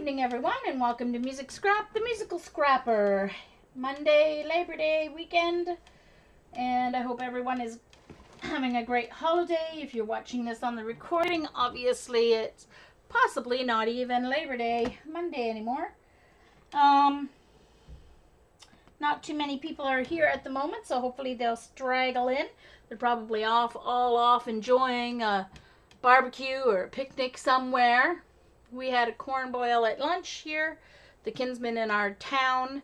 evening, everyone, and welcome to Music Scrap, the Musical Scrapper. Monday, Labor Day weekend, and I hope everyone is having a great holiday. If you're watching this on the recording, obviously it's possibly not even Labor Day Monday anymore. Not too many people are here at the moment, so hopefully they'll straggle in. They're probably all off enjoying a barbecue or a picnic somewhere. We had a corn boil at lunch here. The kinsmen in our town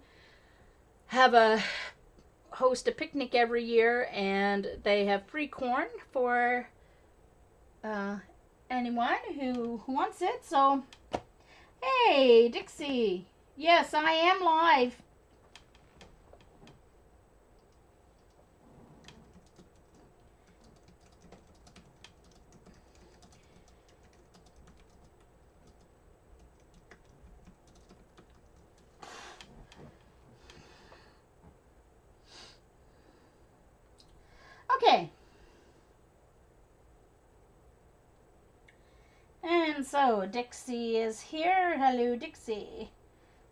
host a picnic every year, and they have free corn for anyone who wants it. So, hey, Dixie. Yes, I am live. Okay. And so Dixie is here. Hello, Dixie.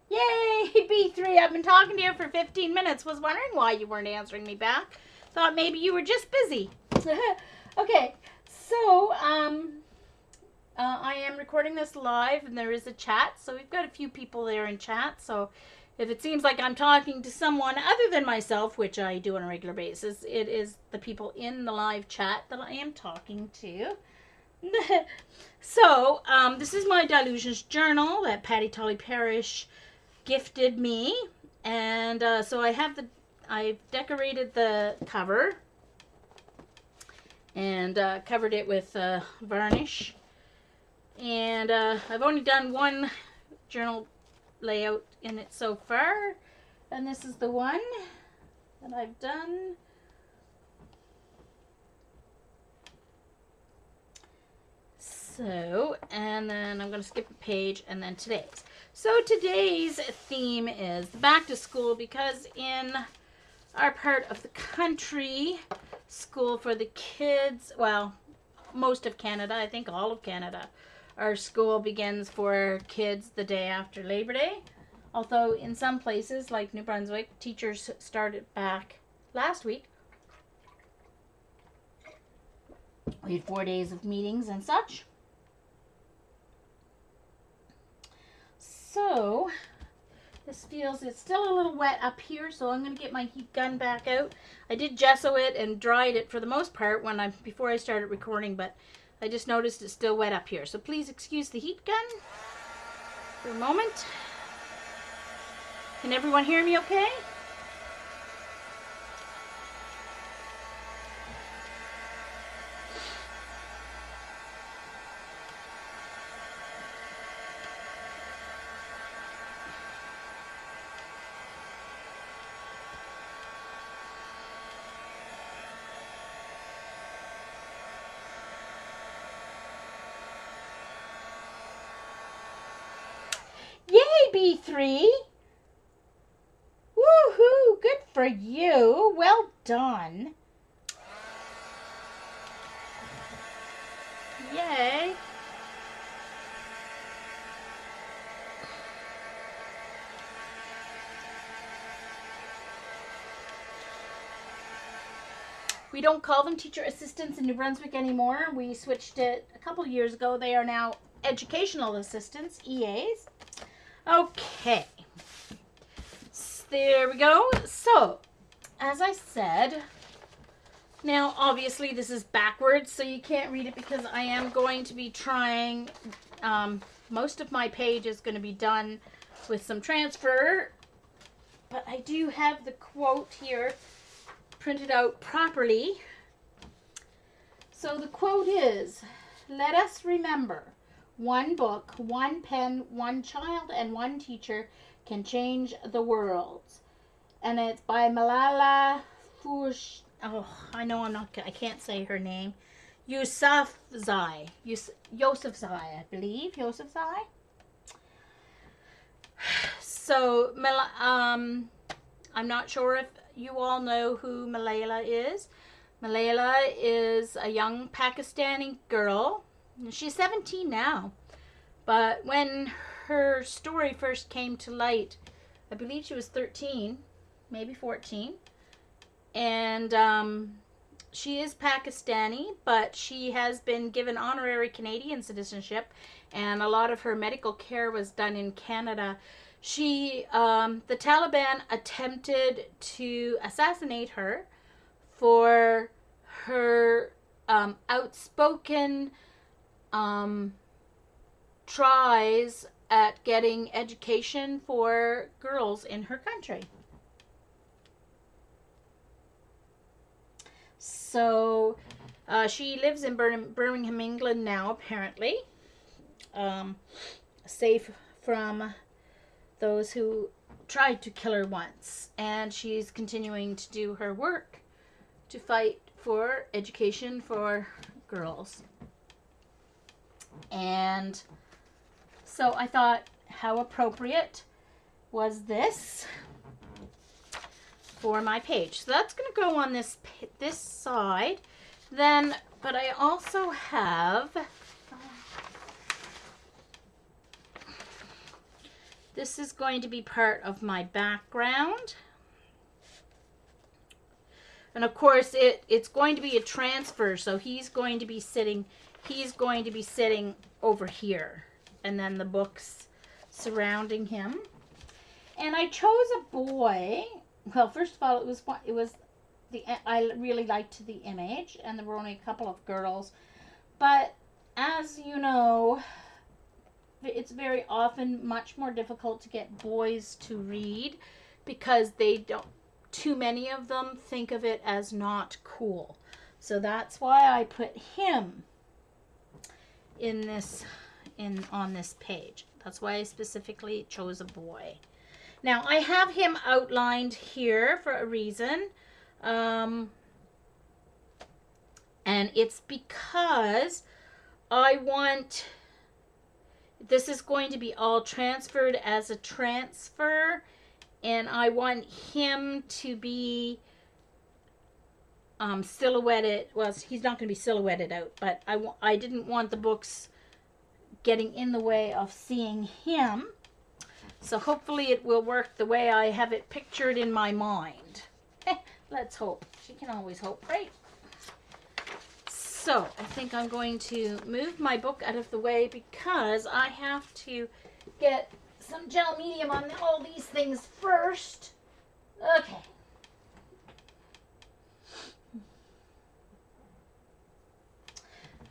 Yay, B3. I've been talking to you for 15 minutes. Was wondering why you weren't answering me back. Thought maybe you were just busy. Okay, so I am recording this live, and there is a chat. So we've got a few people there in chat. So if it seems like I'm talking to someone other than myself, which I do on a regular basis, it is the people in the live chat that I am talking to. So, this is my Dilutions journal that Patty Tully Parrish gifted me, and so I've decorated the cover and covered it with varnish, and I've only done one journal layout in it so far, and this is the one that I've done. So, and then I'm going to skip a page, and then today's. So today's theme is back to school, because in our part of the country, school for the kids, well, most of Canada, I think all of Canada, our school begins for kids the day after Labor Day. Although in some places, like New Brunswick, teachers started back last week. We had 4 days of meetings and such. So, it's still a little wet up here, so I'm going to get my heat gun back out. I did gesso it and dried it for the most part before I started recording, but I just noticed it's still wet up here. So please excuse the heat gun for a moment. Can everyone hear me okay? Yay, B3! Woohoo! Good for you! Well done! Yay! We don't call them teacher assistants in New Brunswick anymore. We switched it a couple years ago. They are now educational assistants, EAs. Okay. There we go. So, as I said, now obviously this is backwards, so you can't read it because I am going to be trying, most of my page is going to be done with some transfer, but I do have the quote here printed out properly. So the quote is, "Let us remember, one book, one pen, one child, and one teacher can change the world." And it's by Malala Fush. Oh, I can't say her name. Yousafzai, I believe. Yousafzai. So, I'm not sure if you all know who Malala is. Malala is a young Pakistani girl. She's 17 now. But when her story first came to light, I believe she was 13, maybe 14. And she is Pakistani, but she has been given honorary Canadian citizenship, and a lot of her medical care was done in Canada. The Taliban attempted to assassinate her for her outspoken tries at getting education for girls in her country. So she lives in Birmingham, England now, apparently. Safe from those who tried to kill her once. And she's continuing to do her work to fight for education for girls. And so I thought, how appropriate was this for my page? So that's going to go on this side. Then, but I also have, this is going to be part of my background. And of course, it's going to be a transfer, so he's going to be sitting over here, and then the books surrounding him. And I chose a boy. Well, first of all, I really liked the image, and there were only a couple of girls. But as you know, it's very often much more difficult to get boys to read because too many of them think of it as not cool. So that's why I put him on this page. That's why I specifically chose a boy. Now, I have him outlined here for a reason. And it's because this is going to be all transferred as a transfer, and I want him to be silhouetted. Well, he's not going to be silhouetted out, but I didn't want the books getting in the way of seeing him. So hopefully it will work the way I have it pictured in my mind. Let's hope. She can always hope, right? So I think I'm going to move my book out of the way because I have to get some gel medium on all these things first. Okay.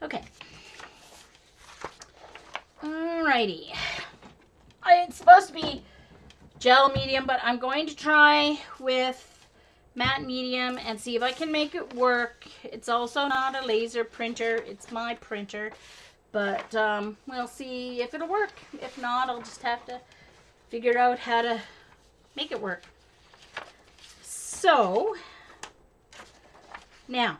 Okay. Alrighty. It's supposed to be gel medium, but I'm going to try with matte medium and see if I can make it work. It's also not a laser printer. It's my printer. But we'll see if it'll work. If not, I'll just have to figure out how to make it work. So, now,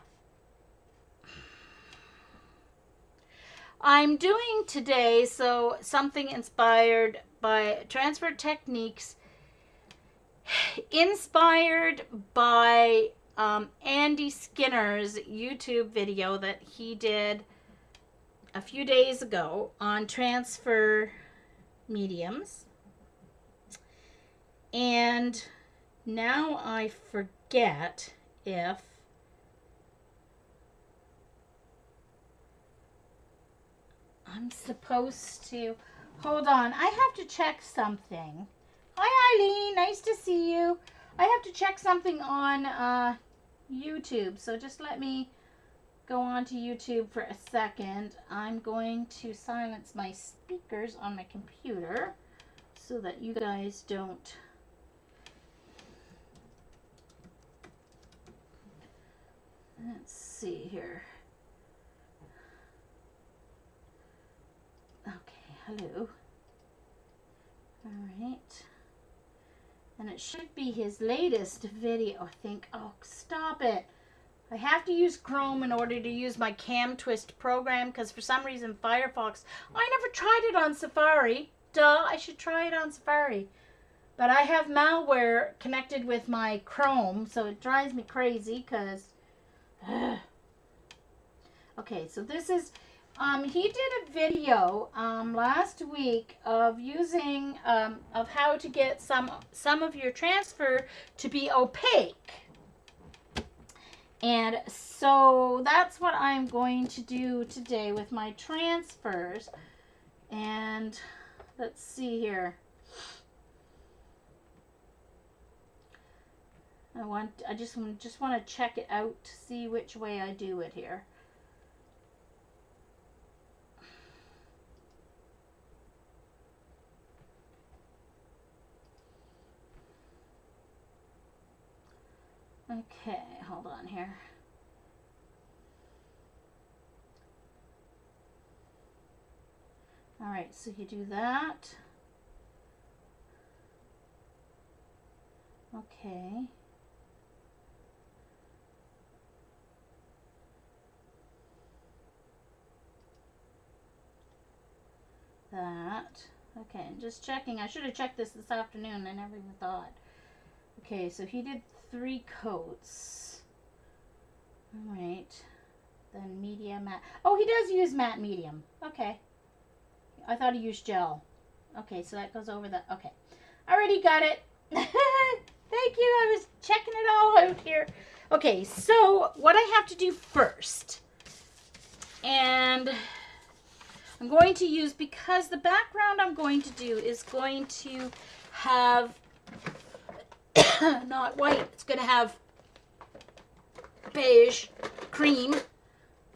I'm doing today something inspired by transfer techniques, inspired by Andy Skinner's YouTube video that he did a few days ago on transfer mediums. And now I forget if I'm supposed to, hold on, I have to check something. Hi Eileen, nice to see you. I have to check something on YouTube, so just let me go on to YouTube for a second. I'm going to silence my speakers on my computer so that you guys don't let's see here. Okay, hello. All right. And it should be his latest video, I think. Oh, stop it. I have to use Chrome in order to use my CamTwist program because for some reason Firefox, I never tried it on Safari. Duh, I should try it on Safari. But I have malware connected with my Chrome, so it drives me crazy because... Okay, so this is He did a video last week of using of how to get some of your transfer to be opaque. And so that's what I'm going to do today with my transfers. And let's see here. I just want to check it out to see which way I do it here. Okay, hold on here. All right, so you do that. Okay. That. Okay, just checking. I should have checked this afternoon. I never even thought. Okay, so he did 3 coats. All right. Then medium, matte. Oh, he does use matte medium. Okay. I thought he used gel. Okay, so that goes over the... Okay. Already got it. Thank you. I was checking it all out here. Okay, so what I have to do first, and I'm going to use, because the background I'm going to do is going to have not white, it's going to have beige cream.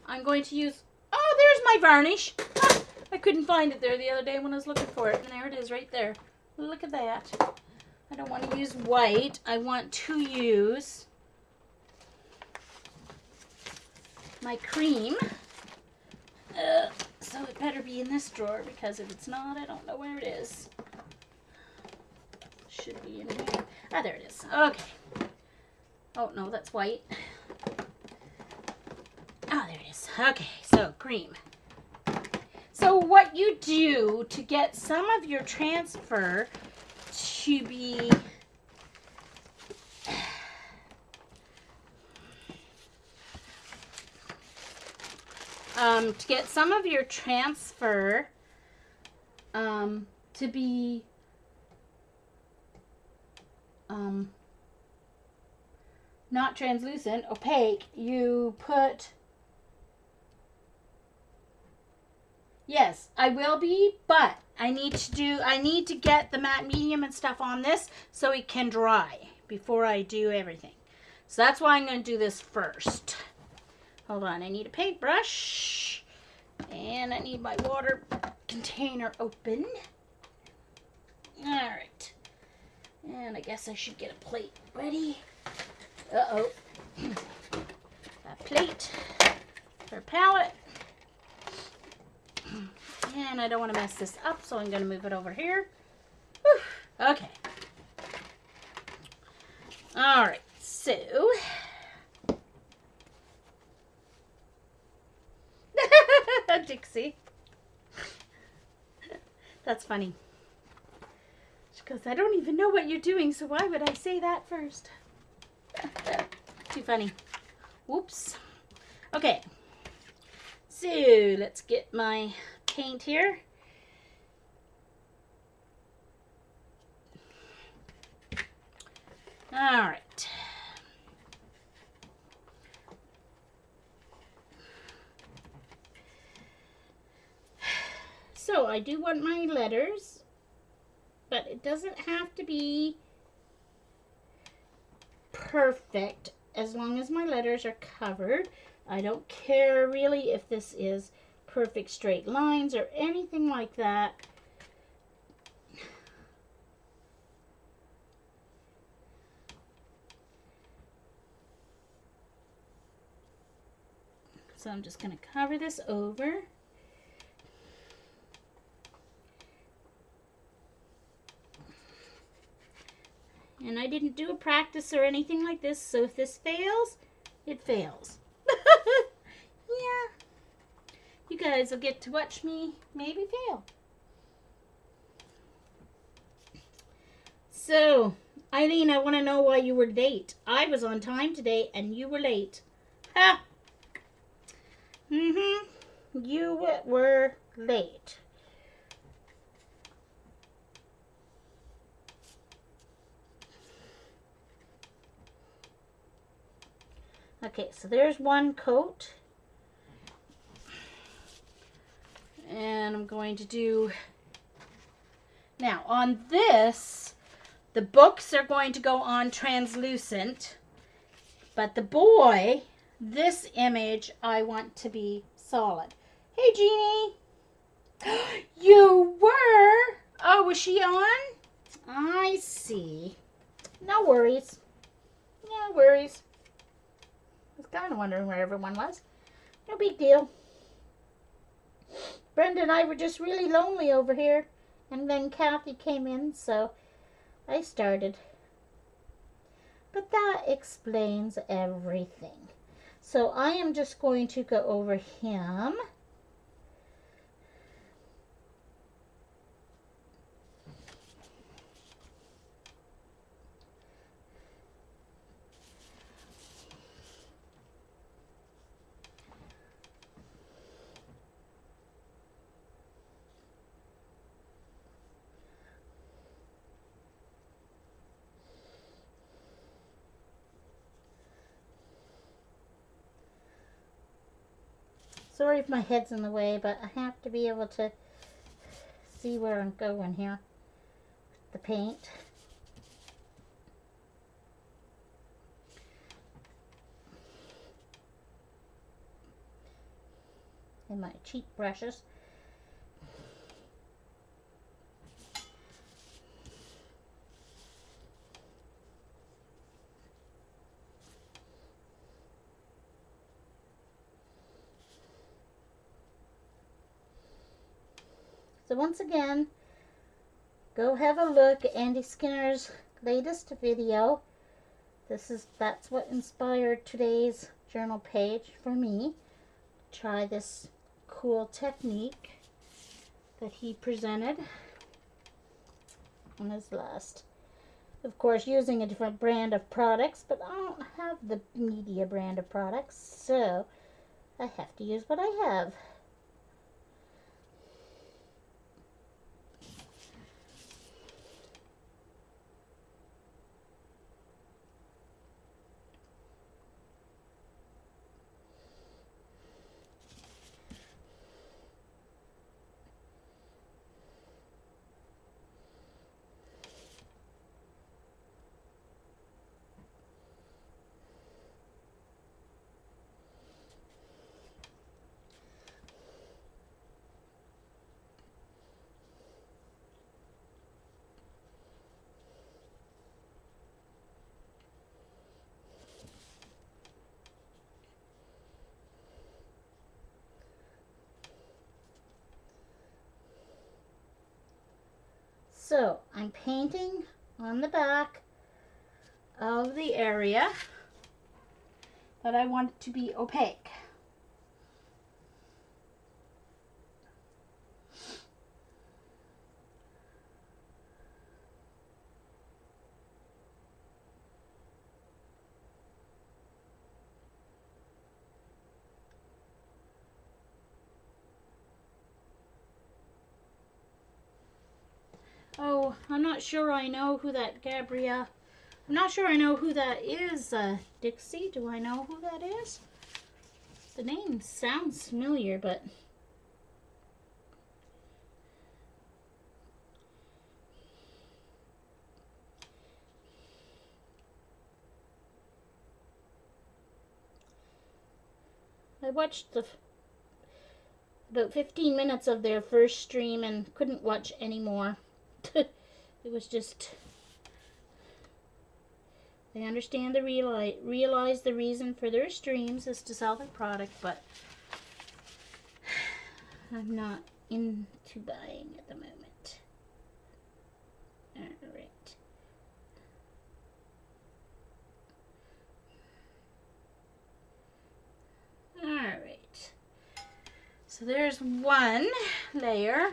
I'm going to use, oh, there's my varnish. Ah, I couldn't find it there the other day when I was looking for it, and there it is right there. Look at that. I don't want to use white. I want to use my cream. So it better be in this drawer, because if it's not, I don't know where it is. Should be in here. Ah, there it is. Okay. Oh, no, that's white. Oh, there it is. Okay, so cream. So what you do to get some of your transfer to be to be not translucent, opaque, you put, yes, I will be, but I need to get the matte medium and stuff on this so it can dry before I do everything. So that's why I'm going to do this first. Hold on, I need a paintbrush, and I need my water container open. All right, and I guess I should get a plate ready. Uh-oh, a plate for palette. And I don't want to mess this up, so I'm going to move it over here. Whew. Okay. All right, so Dixie. That's funny. She goes, I don't even know what you're doing, so why would I say that first? Too funny. Whoops. Okay. So let's get my paint here. All right. So I do want my letters, but it doesn't have to be perfect as long as my letters are covered. I don't care really if this is perfect straight lines or anything like that. So I'm just going to cover this over. And I didn't do a practice or anything like this, so if this fails, it fails. Yeah. You guys will get to watch me maybe fail. So, Eileen, I want to know why you were late. I was on time today and you were late. Ha! you were late. Okay, so there's one coat. And I'm going to do, now on this, the books are going to go on translucent, but the boy, this image, I want to be solid. Hey, Jeannie. You were? Oh, was she on? I see. No worries. No worries. I was kind of wondering where everyone was. No big deal. Brenda and I were just really lonely over here. And then Kathy came in, so I started. But that explains everything. So I am just going to go over him. Sorry if my head's in the way, but I have to be able to see where I'm going here. The paint. And my cheap brushes. So once again, go have a look at Andy Skinner's latest video. That's what inspired today's journal page for me. Try this cool technique that he presented on his last. Of course, using a different brand of products, but I don't have the media brand of products, so I have to use what I have. So I'm painting on the back Of the area that I want to be opaque. Oh, I'm not sure I know who that I'm not sure I know who that is, Dixie. Do I know who that is? The name sounds familiar, but I watched about 15 minutes of their first stream and couldn't watch anymore. It was just, they understand the realize the reason for their streams is to sell their product, but I'm not into buying at the moment. Alright. Alright. So there's one layer.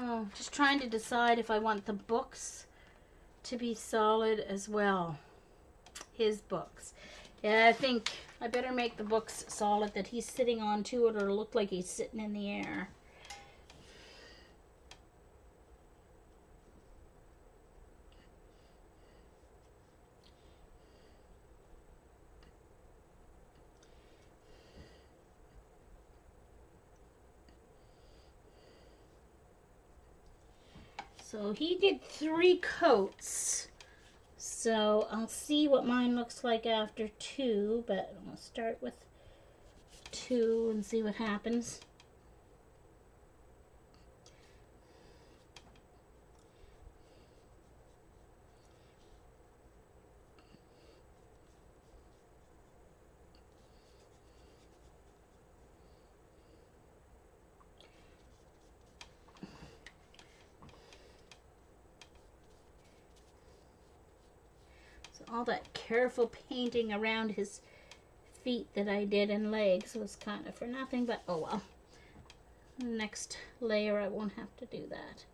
Oh, just trying to decide if I want the books to be solid as well. His books. Yeah, I think I better make the books solid that he's sitting on too, or it'll look like he's sitting in the air. So he did 3 coats. So I'll see what mine looks like after 2, but I'm going to start with 2 and see what happens. All that careful painting around his feet that I did and legs was kind of for nothing, but oh well. Next layer I won't have to do that.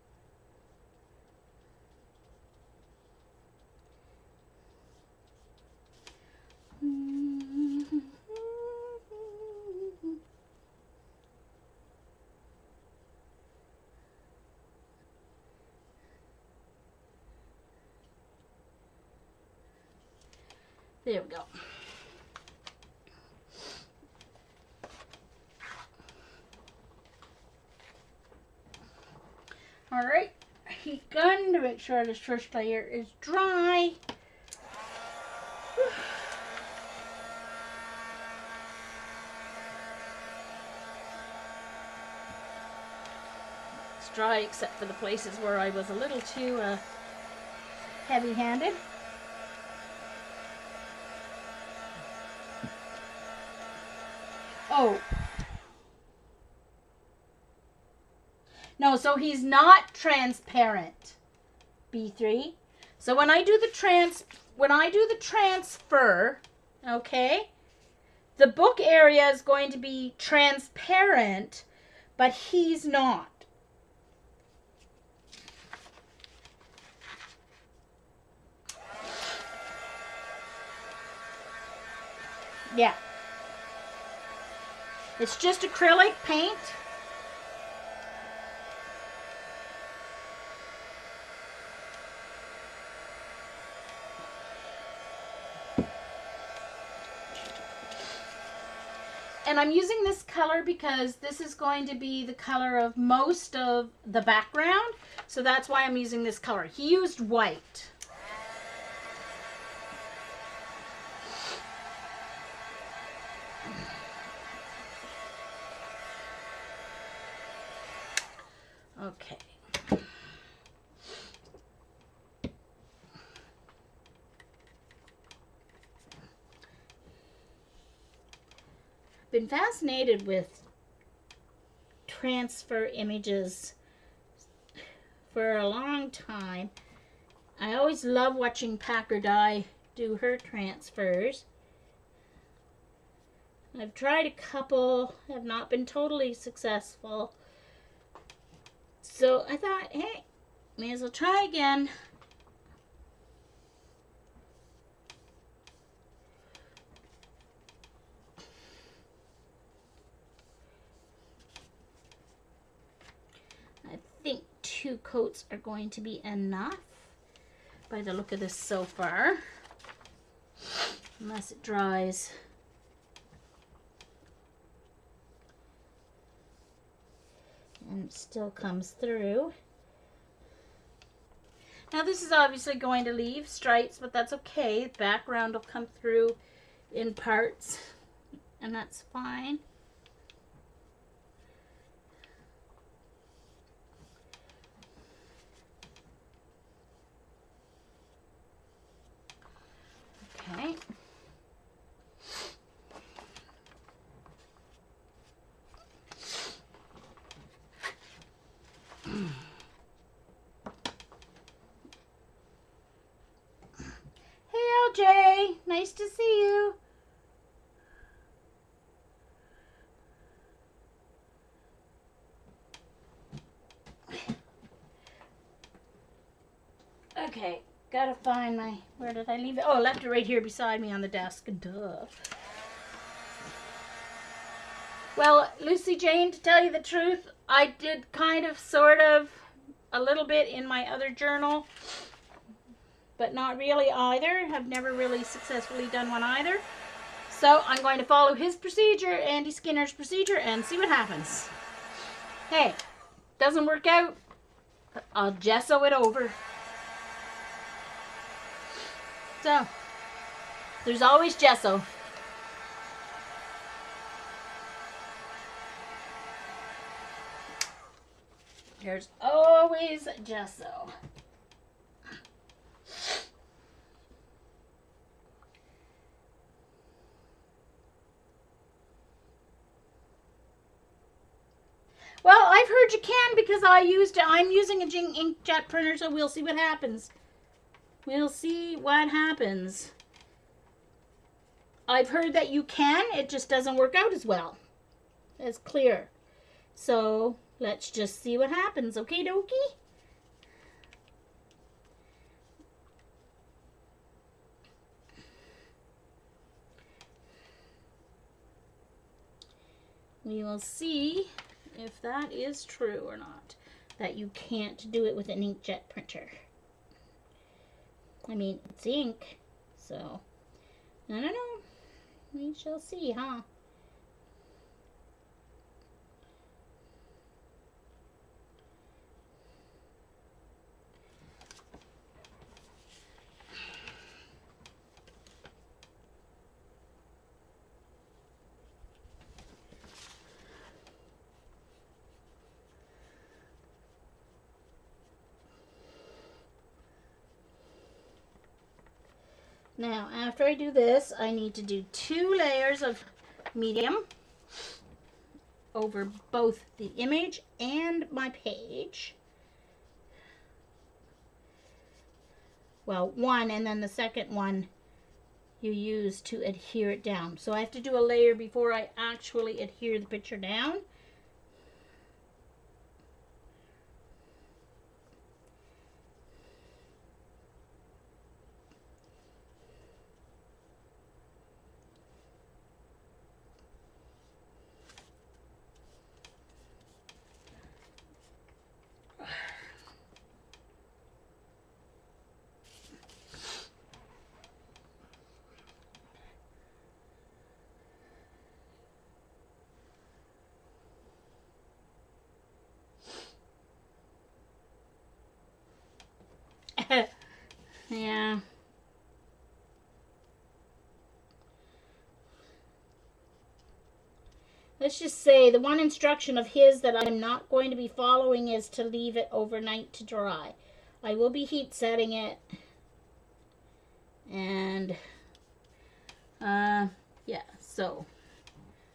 There we go. All right, heat gun to make sure this first layer is dry. It's dry except for the places where I was a little too heavy-handed. Oh. No, so he's not transparent, B3. So when I do the transfer, okay, the book area is going to be transparent, but he's not. Yeah. It's just acrylic paint. And I'm using this color because this is going to be the color of most of the background. So that's why I'm using this color. He used white. Okay. Been fascinated with transfer images for a long time. I always love watching Packer Dye do her transfers. I've tried a couple, have not been totally successful. So I thought, hey, may as well try again. I think 2 coats are going to be enough by the look of this so far, unless it dries. And it still comes through. Now this is obviously going to leave stripes, but that's okay. The background will come through in parts, and that's fine. Okay. Jay, nice to see you. Okay, gotta find my, where did I leave it? Oh, I left it right here beside me on the desk. Duh. Well, Lucy Jane, to tell you the truth, I did kind of, sort of, a little bit in my other journal, but not really either. Have never really successfully done one either. So I'm going to follow his procedure, Andy Skinner's procedure, and see what happens. Hey, doesn't work out, I'll gesso it over. So, there's always gesso. There's always gesso. Well, I've heard you can because I'm using a inkjet printer, so we'll see what happens. We'll see what happens. I've heard that you can, it just doesn't work out as well. It's clear. So, let's just see what happens, okay dokie? We will see if that is true or not. That you can't do it with an inkjet printer. I mean, it's ink, so I don't know. We shall see, huh? Now, after I do this, I need to do 2 layers of medium over both the image and my page. Well, one, and then the second one you use to adhere it down. So I have to do a layer before I actually adhere the picture down. Yeah. Let's just say the one instruction of his that I'm not going to be following is to leave it overnight to dry. I will be heat setting it. And, yeah, so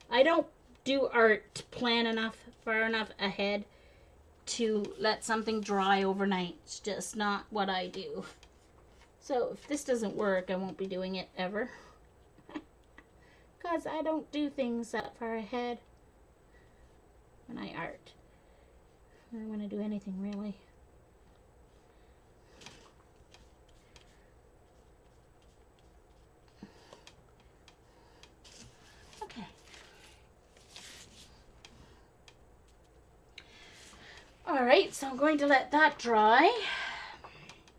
I don't do art far enough ahead to let something dry overnight. It's just not what I do. So if this doesn't work, I won't be doing it ever. Because I don't do things that far ahead when I art. Or when I do anything, really. Okay. Alright, so I'm going to let that dry.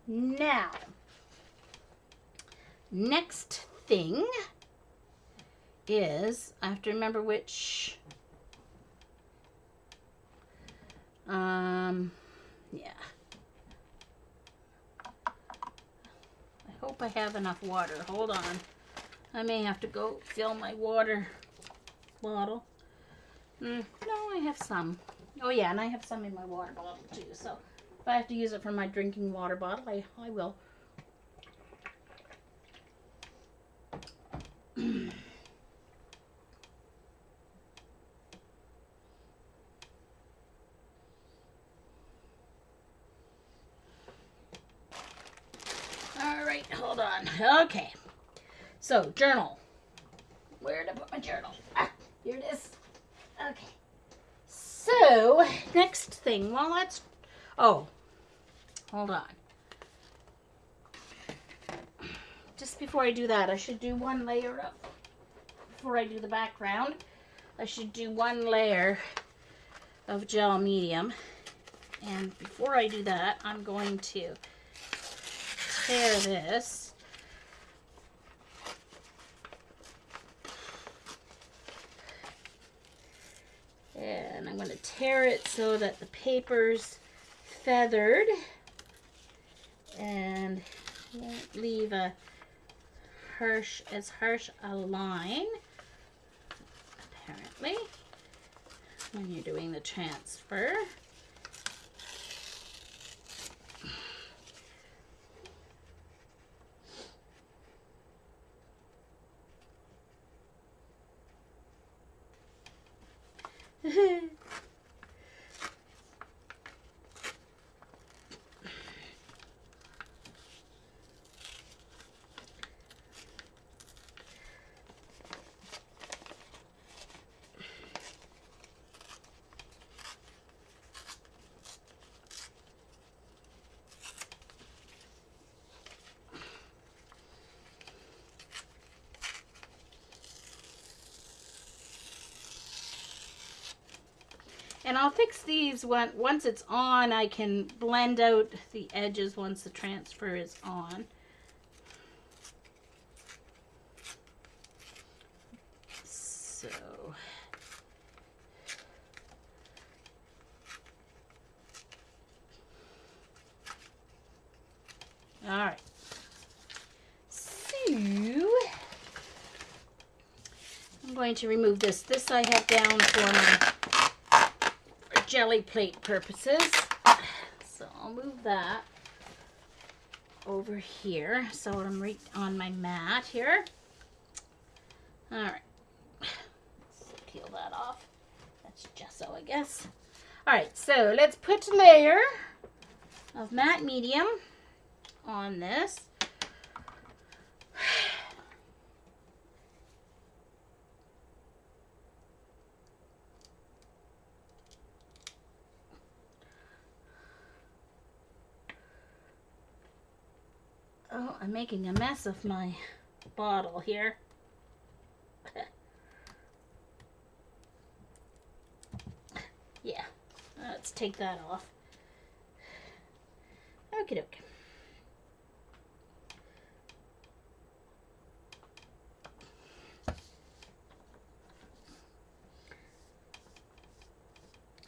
Now, next thing is, I have to remember which, yeah. I hope I have enough water. Hold on. I may have to go fill my water bottle. No, I have some. Oh yeah, and I have some in my water bottle too, so if I have to use it for my drinking water bottle, I will. Alright, hold on. Okay. So, journal. Where did I put my journal? Ah, here it is. Okay. So, next thing. Well, let's... Oh, hold on. just before I do that, I should do one layer of, before I do the background, I should do one layer of gel medium. And before I do that, I'm going to tear this. And I'm going to tear it so that the paper's feathered and won't leave a harsh a line, apparently, when you're doing the transfer. And I'll fix these once it's on. I can blend out the edges once the transfer is on. So, all right. So, I'm going to remove this. This I have down for my jelly plate purposes. So I'll move that over here. So I'm right on my mat here. All right. So peel that off. That's gesso, I guess. All right. So let's put a layer of matte medium on this. Oh, I'm making a mess of my bottle here. Yeah, let's take that off. Okie doke.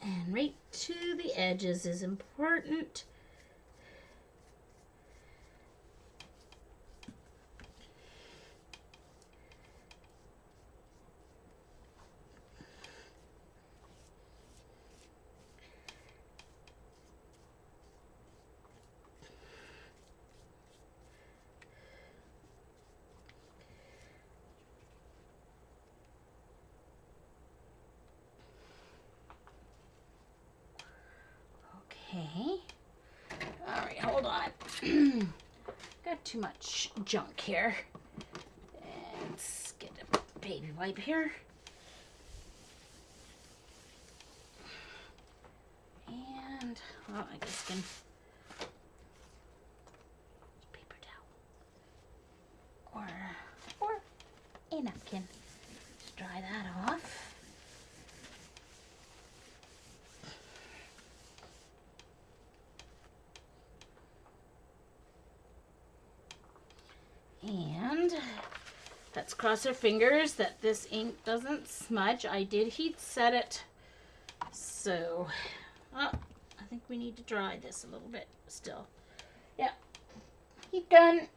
And right to the edges is important. Okay. All right, hold on. Got too much junk here. Let's get a baby wipe here. And, well, I guess I can paper towel or a napkin. Just dry that off. And let's cross our fingers that this ink doesn't smudge. I did heat set it, so I think we need to dry this a little bit still. Yeah, heat done.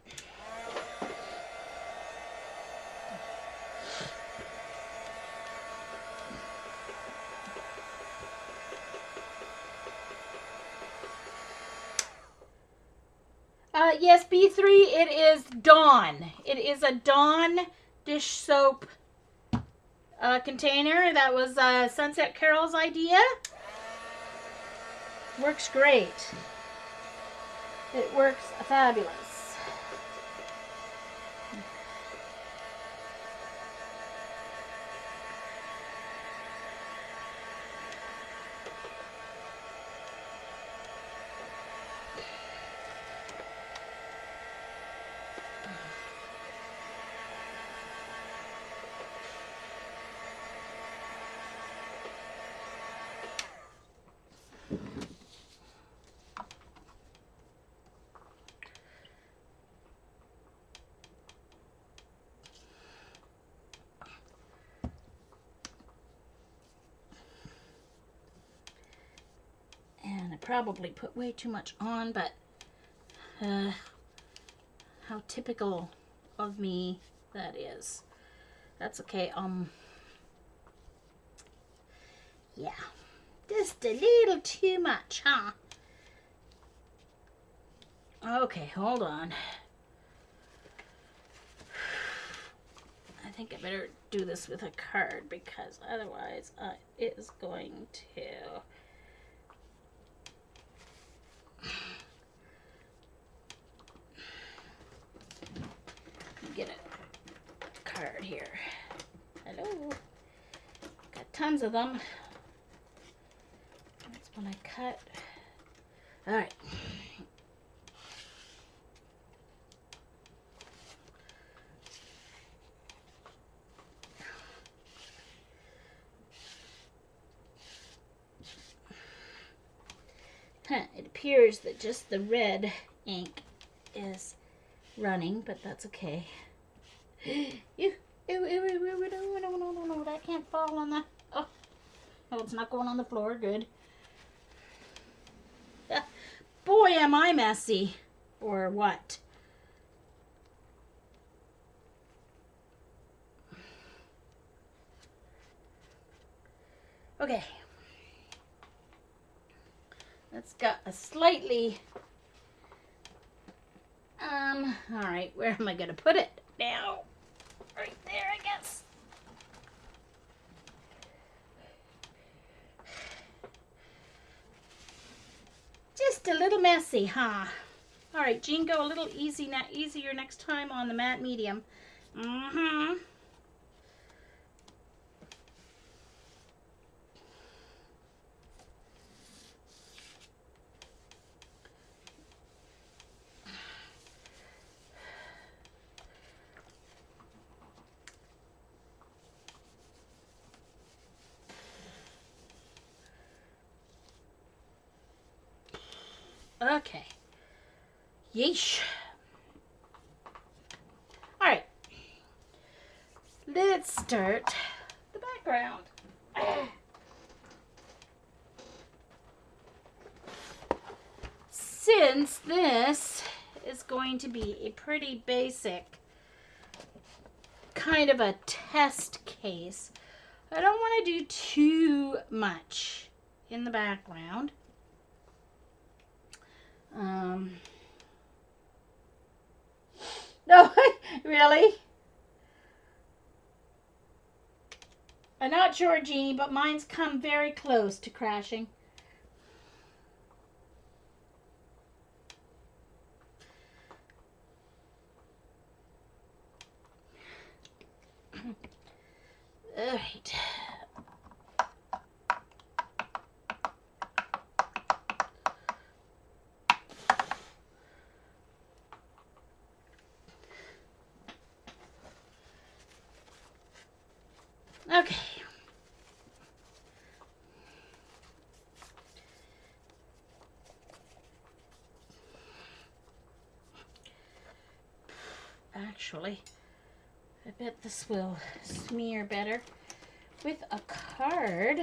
Yes, B3, it is Dawn. It is a Dawn dish soap container. That was Sunset Carol's idea. Works great. It works fabulous. probably put way too much on, but how typical of me that is. That's okay. Yeah, just a little too much, huh? Okay, hold on. I think I better do this with a card because otherwise it is going to get a card here. Hello. Got tons of them. That's when I cut. All right. It appears that just the red ink is running, but that's okay. Ew, no, that can't fall on the... Oh, it's not going on the floor. Good. Boy, am I messy. Or what? Okay. That's got a slightly... Alright, where am I going to put it now? Right there, I guess. Just a little messy, huh? Alright, Jean, go a little easier next time on the matte medium. Mm-hmm. Okay. Yeesh. Alright. Let's start the background. Since this is going to be a pretty basic kind of a test case, I don't want to do too much in the background. No, really? I'm not sure, Jeannie, but mine's come very close to crashing. All right. Okay. Actually, I bet this will smear better with a card.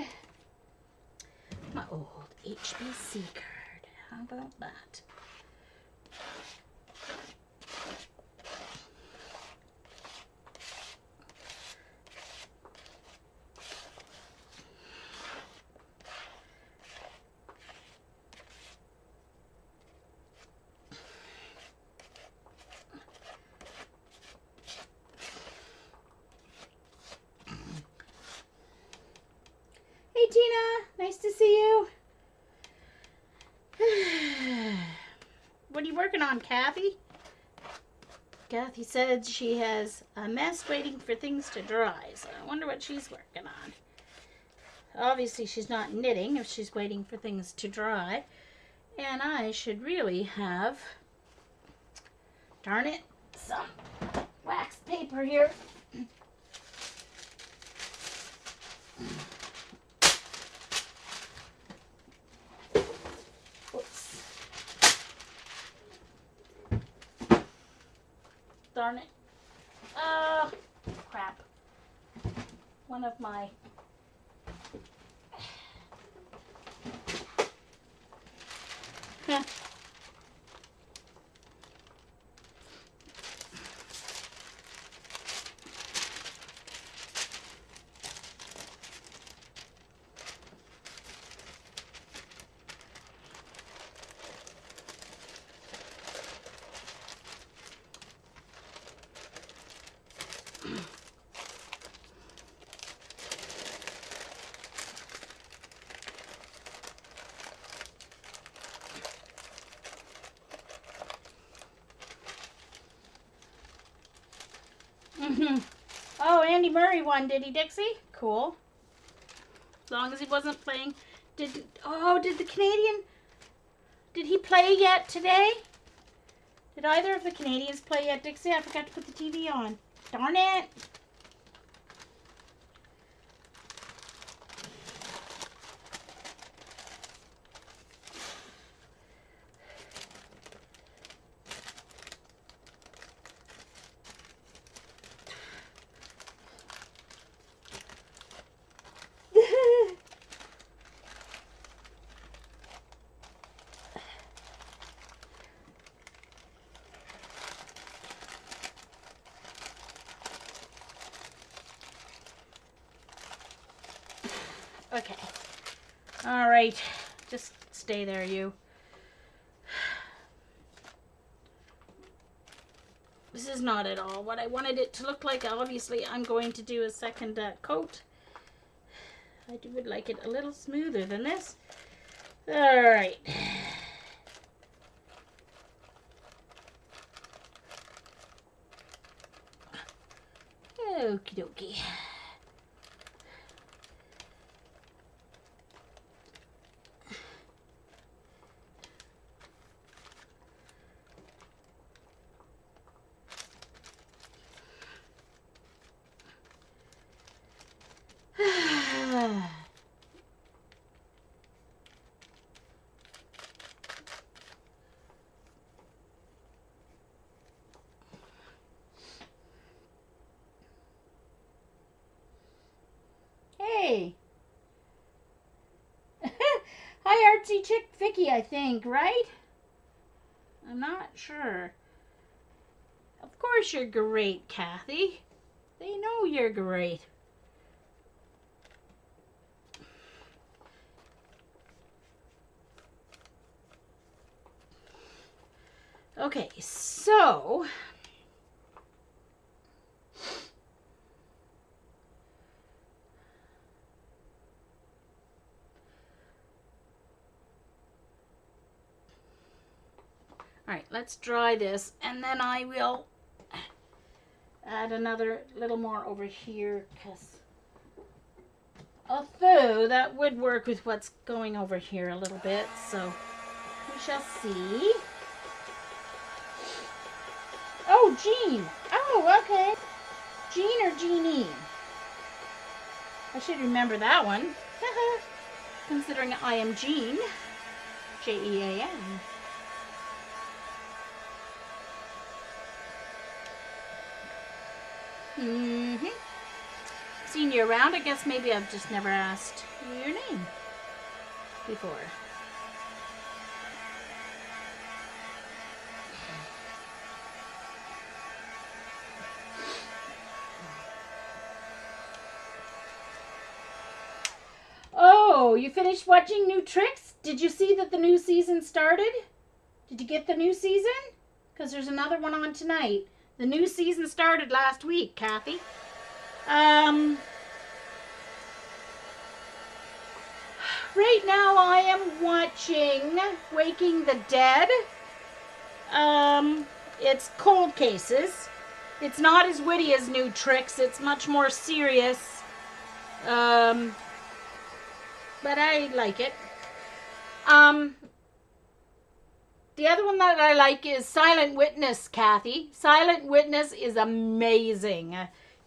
My old HBC card. How about that? Hey Tina, nice to see you. What are you working on, Kathy? Kathy said she has a mess waiting for things to dry, so I wonder what she's working on. Obviously she's not knitting if she's waiting for things to dry. And I should really have, darn it, some wax paper here. Darn it. Crap. One of my... Oh, Andy Murray won, did he, Dixie? Cool. As long as he wasn't playing. Did the Canadian, did he play yet today? Did either of the Canadians play yet, Dixie? I forgot to put the TV on. Darn it. Okay. All right. Just stay there, you. This is not at all what I wanted it to look like. Obviously, I'm going to do a second coat. I would like it a little smoother than this. All right. Okie dokie. Hey. Hi, Artsy Chick Vicky, I think, right? I'm not sure. Of course you're great, Kathy. They know you're great. Okay, so all right, let's dry this, and then I will add another little more over here, because although that would work with what's going over here a little bit, so we shall see. Oh, Jean. Oh, okay. Jean or Jeannie? I should remember that one. Considering I am Jean. Jean. Seen you around. I guess maybe I've just never asked you your name before. Oh, you finished watching New Tricks? Did you see that the new season started? Did you get the new season? Because there's another one on tonight. The new season started last week, Kathy. Right now I am watching Waking the Dead. It's Cold Cases. It's not as witty as New Tricks. It's much more serious. But I like it. The other one that I like is Silent Witness, Kathy. Silent Witness is amazing.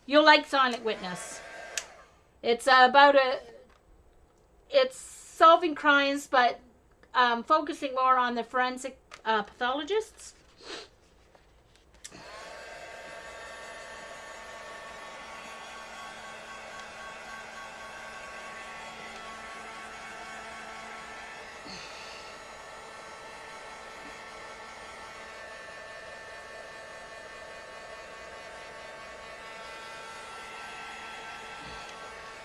You'll like Silent Witness. It's about it's solving crimes, but focusing more on the forensic pathologists.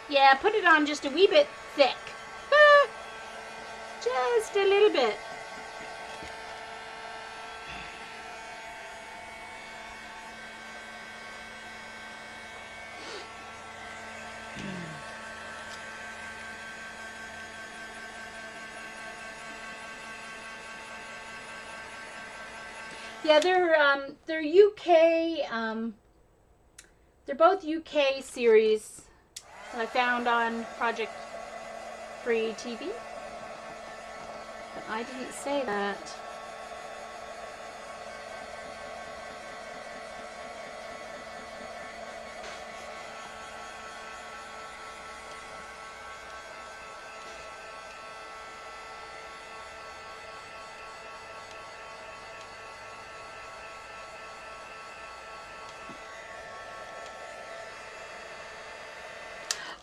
Yeah, put it on just a wee bit thick. Ah, just a little bit. Yeah, they're UK. They're both UK series that I found on Project Free TV. But I didn't say that.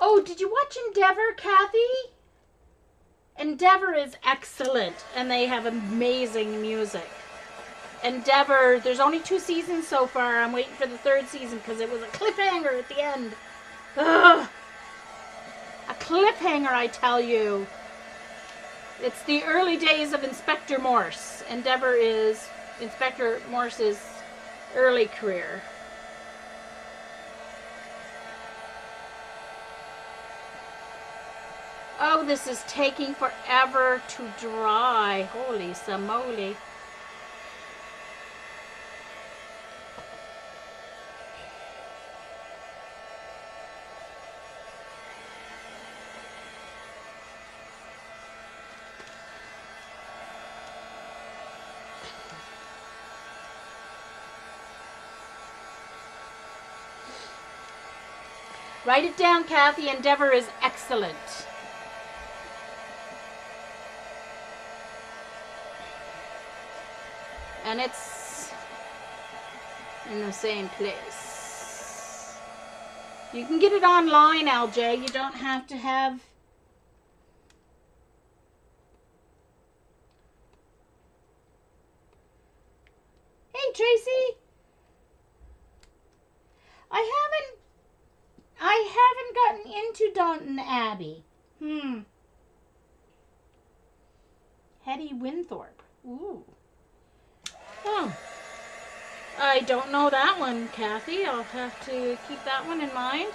Oh, did you watch Endeavor, Kathy? Endeavor is excellent, and they have amazing music. Endeavor, there's only 2 seasons so far. I'm waiting for the 3rd season because it was a cliffhanger at the end. Ugh. A cliffhanger, I tell you. It's the early days of Inspector Morse. Endeavor is Inspector Morse's early career. Oh, this is taking forever to dry. Holy samoly. Write it down, Kathy. Endeavor is excellent. And it's in the same place. You can get it online, LJ. You don't have to have... Hey, Tracy. I haven't gotten into Downton Abbey. Hetty Winthorpe. Ooh. Oh. I don't know that one, Kathy. I'll have to keep that one in mind.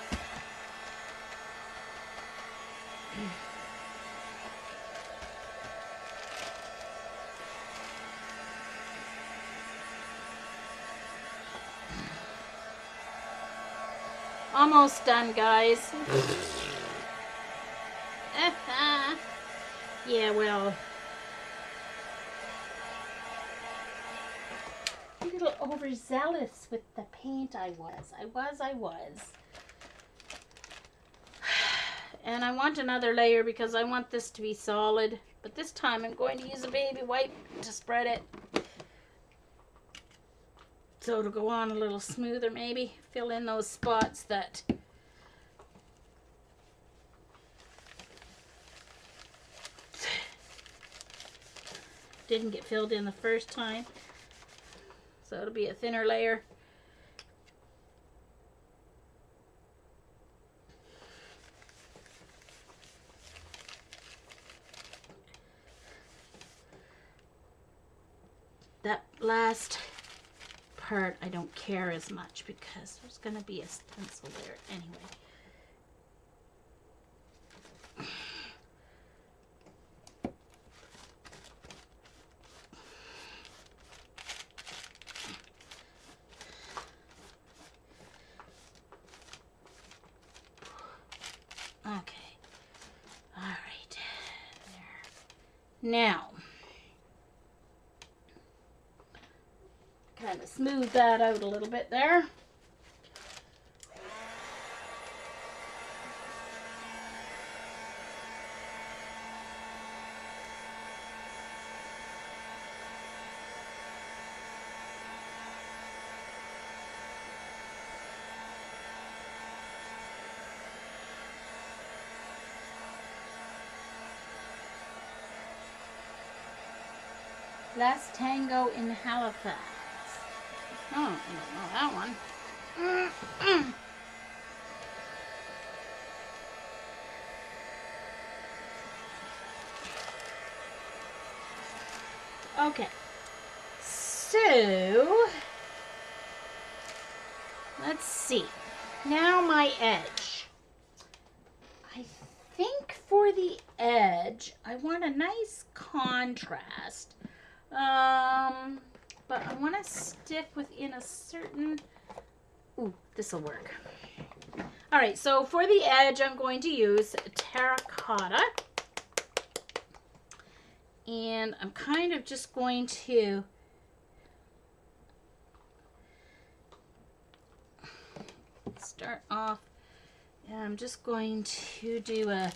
Almost done, guys. Yeah, well. A little overzealous with the paint I was. And I want another layer because I want this to be solid. But this time I'm going to use a baby wipe to spread it. So it'll go on a little smoother maybe. Fill in those spots that didn't get filled in the first time. So it'll be a thinner layer. That last part I don't care as much because there's going to be a stencil there anyway. Okay. All right. There. Now, kind of smooth that out a little bit there. Last Tango in Halifax. Oh, I don't know that one. Okay. So, let's see. Now my edge. I think for the edge, I want a nice contrast. But I want to stick within a certain... Ooh, this will work. All right, so for the edge, I'm going to use terracotta. And I'm kind of just going to start off, and I'm just going to do a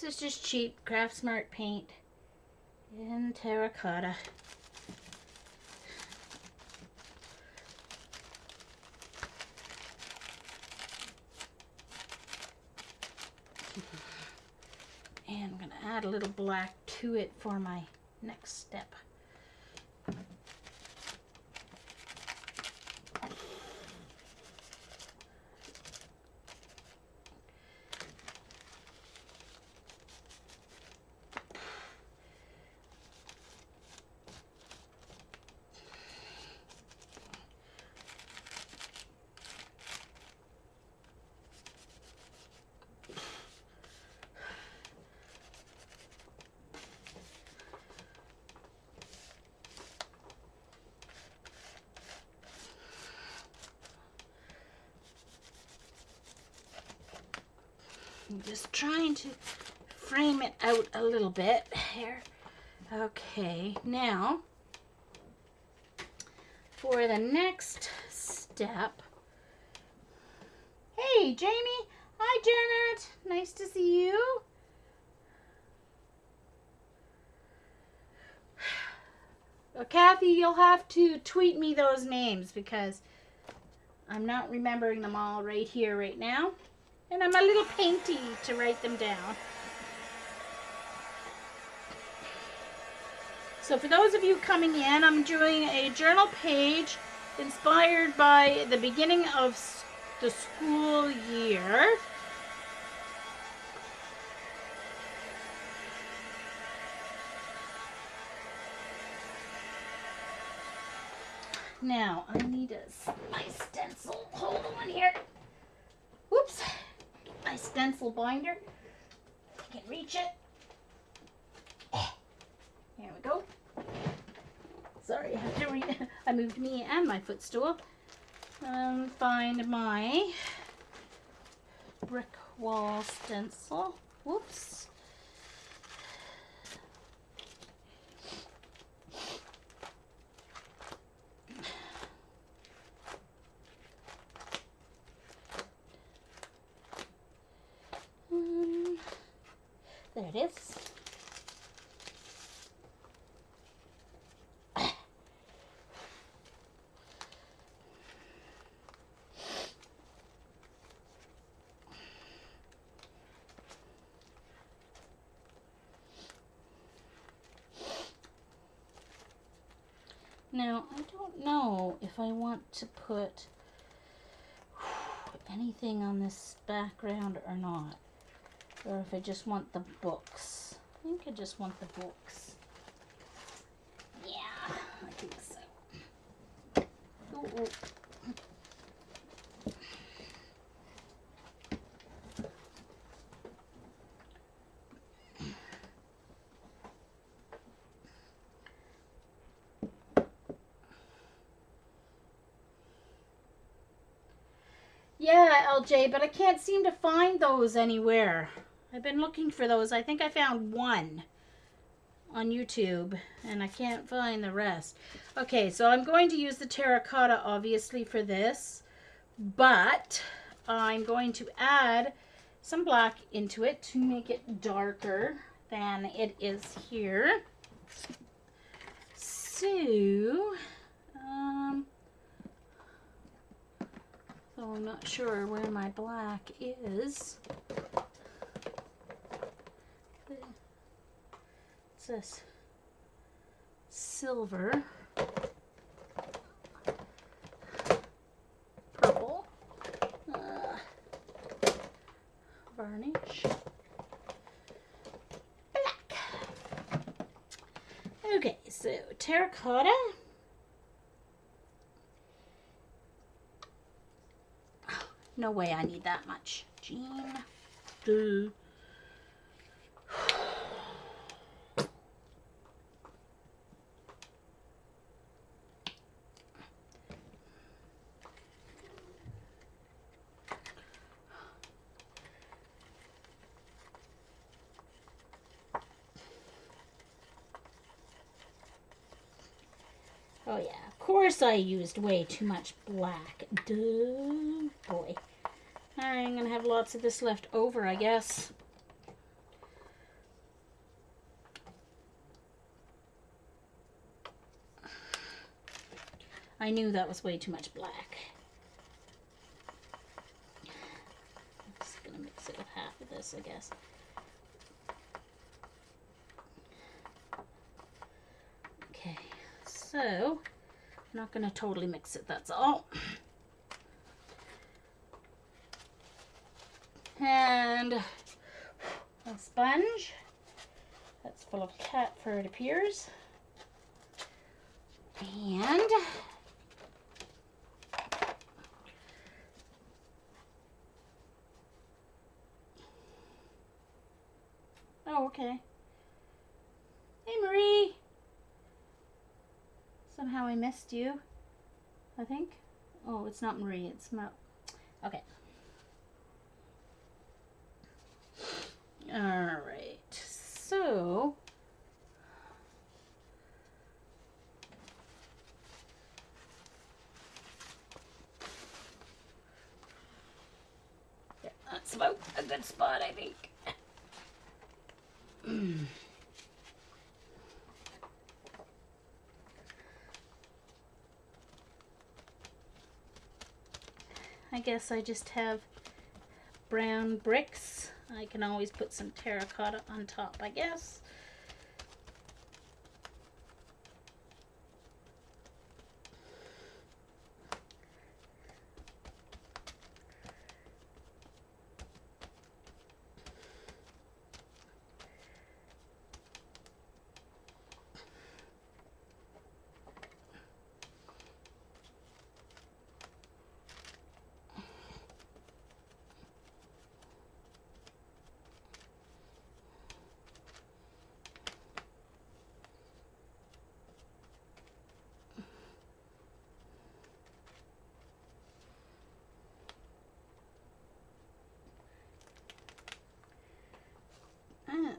this is just cheap Craft Smart paint in terracotta. And I'm going to add a little black to it for my next step. I'm just trying to frame it out a little bit here. Okay, now for the next step. Hey, Jamie. Hi, Janet. Nice to see you. Kathy, you'll have to tweet me those names because I'm not remembering them all right here, right now. And I'm a little painty to write them down. So for those of you coming in, I'm doing a journal page inspired by the beginning of the school year. Now, I need my stencil. Hold on here. Whoops. My stencil binder. I can reach it. There we go. Sorry, I have to I moved me and my footstool. Find my brick wall stencil. Whoops. There it is. Now, I don't know if I want to put anything on this background or not. Or if I just want the books. I think I just want the books. Yeah, I think so. Ooh, ooh. Yeah, LJ, but I can't seem to find those anywhere. I've been looking for those. I think I found one on YouTube, and I can't find the rest. Okay, so I'm going to use the terracotta, obviously, for this, but I'm going to add some black into it to make it darker than it is here. So, So I'm not sure where my black is. What's this? Silver. Purple. Varnish. Black. Okay, so terracotta. No way I need that much. Jean. Duh. Oh yeah, of course I used way too much black. Duh, boy. I'm gonna have lots of this left over, I guess. I knew that was way too much black. I'm just gonna mix it with half of this, I guess. Okay, so I'm not gonna totally mix it, that's all. And a sponge that's full of cat fur, it appears. And oh, okay. Hey, Marie. Somehow I missed you, I think. Oh, it's not Marie, it's Mo. Okay. All right. So yeah, that's about a good spot, I think. I guess I just have brown bricks. I can always put some terracotta on top, I guess.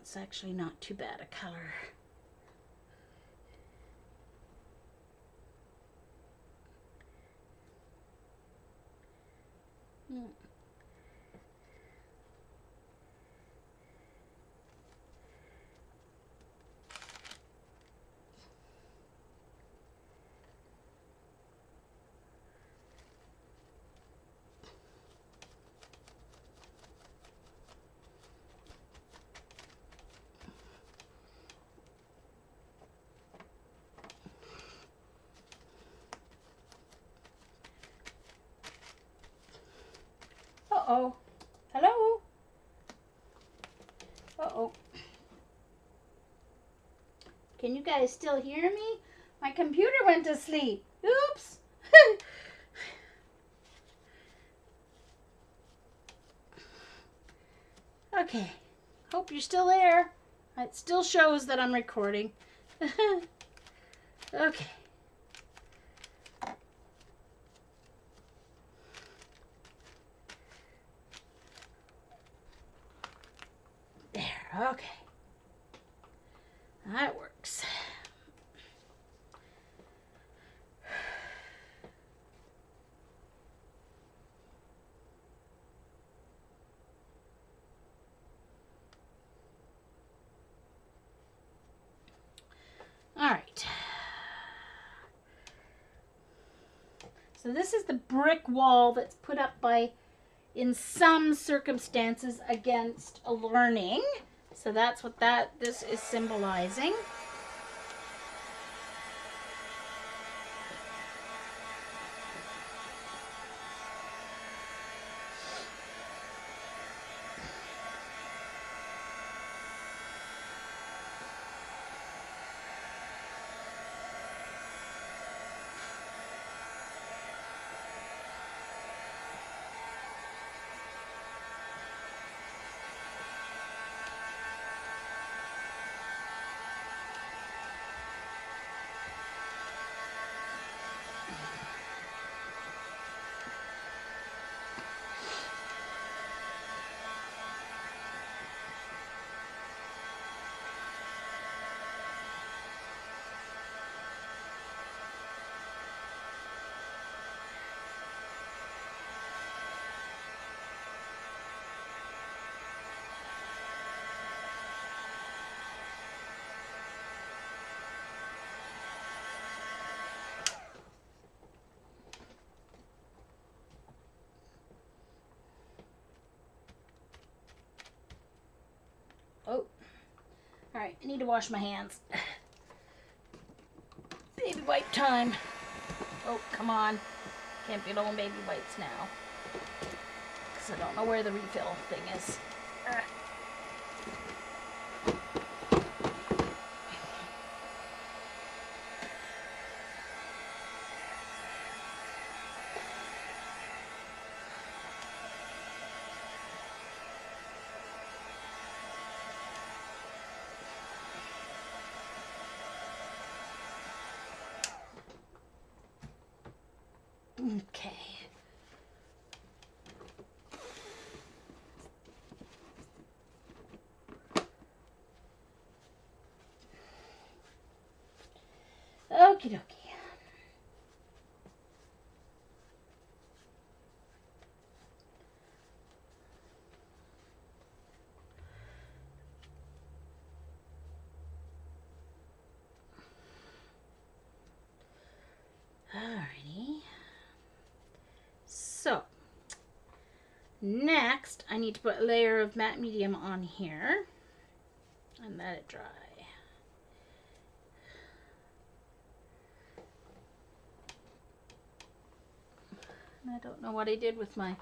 That's actually not too bad a color. Uh-oh. Hello? Uh-oh. Can you guys still hear me? My computer went to sleep. Oops. Okay. Hope you're still there. It still shows that I'm recording. Okay. There, okay. That works. All right. So this is the brick wall that's put up by, in some circumstances, against learning. So that's what this is symbolizing. Oh, all right, I need to wash my hands. Baby wipe time. Oh, come on. Can't be no baby wipes now. Because I don't know where the refill thing is. Okay. Okie dokie. Alrighty. So, next I need to put a layer of matte medium on here and let it dry. I don't know what I did with my...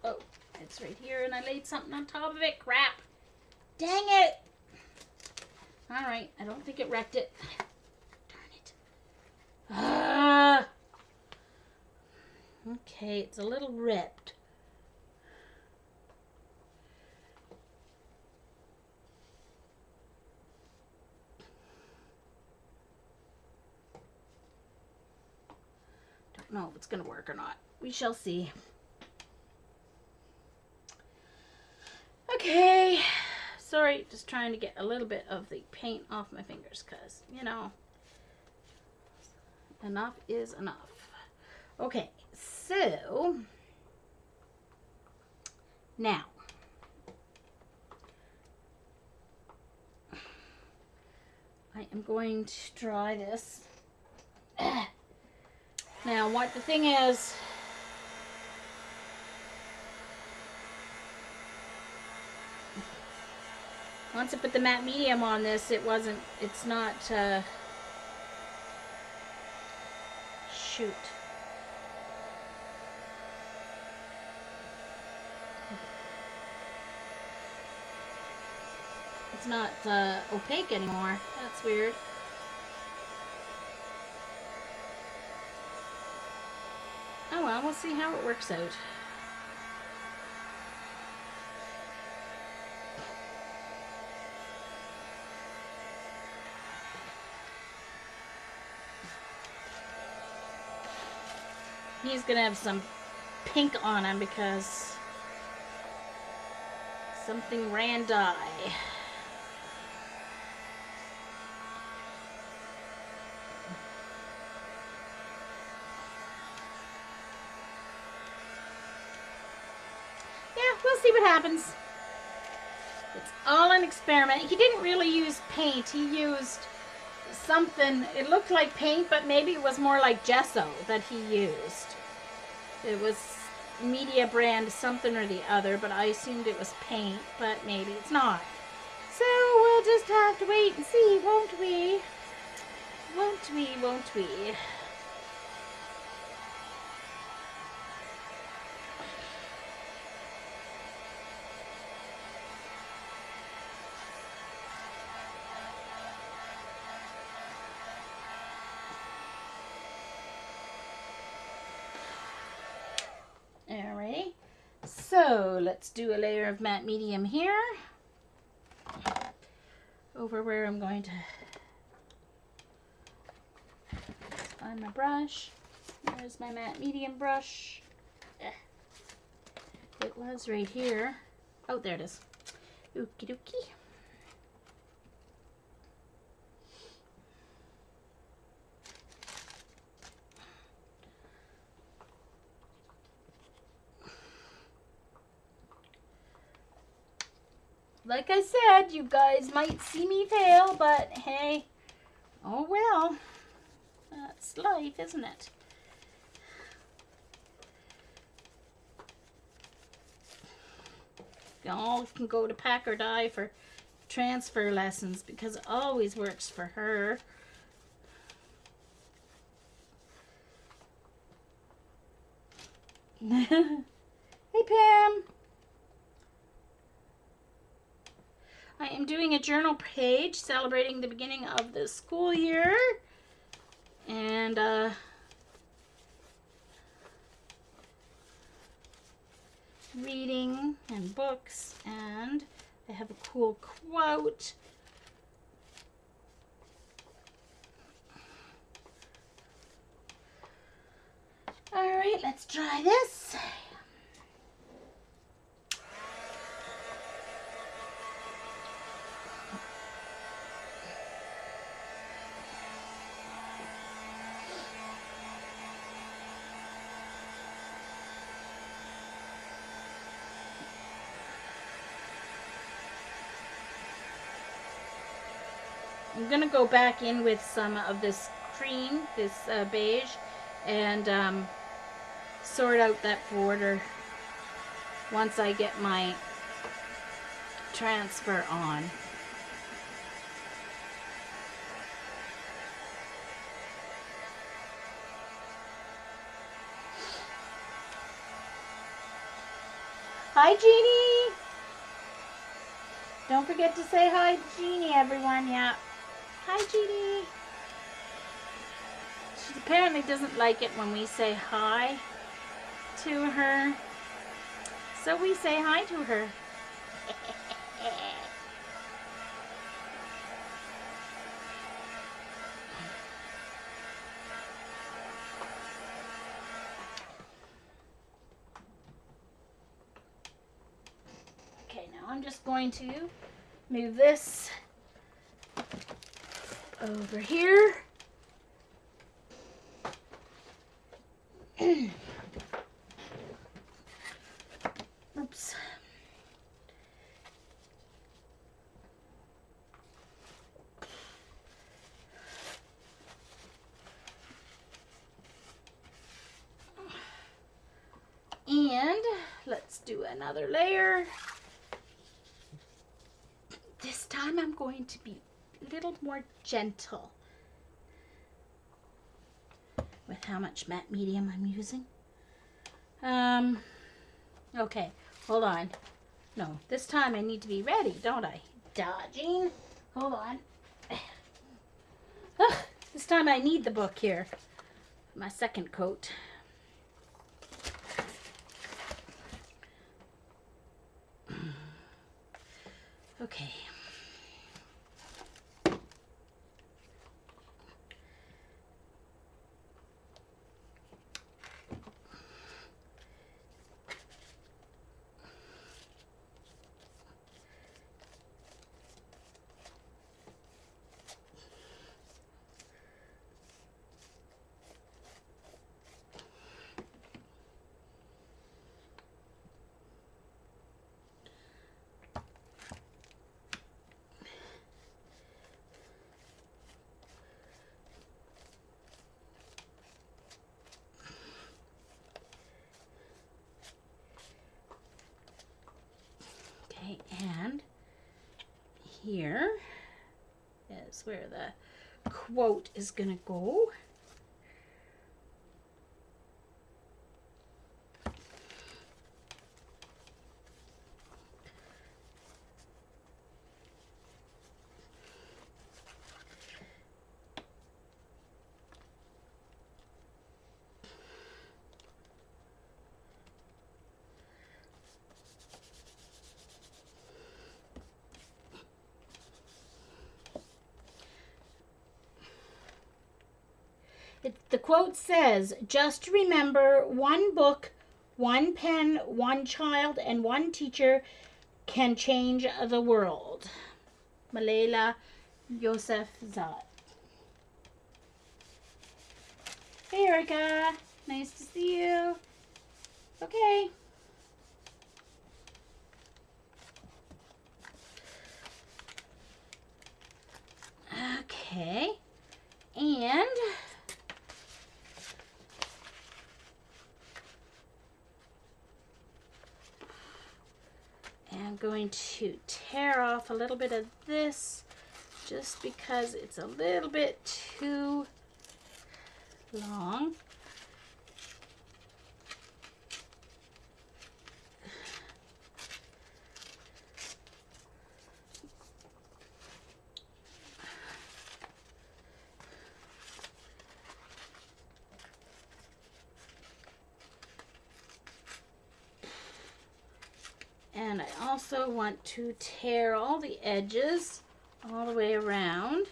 Oh, it's right here and I laid something on top of it. Crap. Dang it. Alright, I don't think it wrecked it. Darn it. Okay, it's a little ripped. Don't know if it's going to work or not. We shall see. Okay. Sorry, just trying to get a little bit of the paint off my fingers because, you know, enough is enough. Okay, so now I am going to dry this. Now, what the thing is, once I put the matte medium on this, it's not, shoot. It's not opaque anymore. That's weird. Oh well, we'll see how it works out. He's gonna have some pink on him because something ran dye. Yeah, we'll see what happens. It's all an experiment. He didn't really use paint. He used something, it looked like paint, but maybe it was more like gesso that he used. It was media brand something or the other, but I assumed it was paint, but maybe it's not. So we'll just have to wait and see, won't we? Won't we, won't we? Alrighty, so let's do a layer of matte medium here over where I'm going to find my brush. There's my matte medium brush. It was right here. Oh, there it is. Okie dokie. Like I said, you guys might see me fail, but hey, oh well. That's life, isn't it? Y'all can go to Pack or Die for transfer lessons because it always works for her. Hey, Pam. I am doing a journal page celebrating the beginning of the school year. And reading and books, and I have a cool quote. All right, let's try this. I'm gonna go back in with some of this cream, this beige, and sort out that border once I get my transfer on. Hi, Jeannie! Don't forget to say hi to Jeannie, everyone. Yeah. Hi, Jeannie. She apparently doesn't like it when we say hi to her. So we say hi to her. Okay, now I'm just going to move this over here. Oops. And let's do another layer. This time I'm going to be a little more gentle with how much matte medium I'm using. Okay, hold on. No, this time I need to be ready, don't I? Dodging. Hold on. Ugh, this time I need the book here. My second coat. Okay. here is where the quote is going to go. The quote says, just remember, one book, one pen, one child, and one teacher can change the world. Malala Yousafzai. Hey, Erica. Nice to see you. Okay. Okay. And I'm going to tear off a little bit of this just because it's a little bit too long. And I also want to tear all the edges all the way around.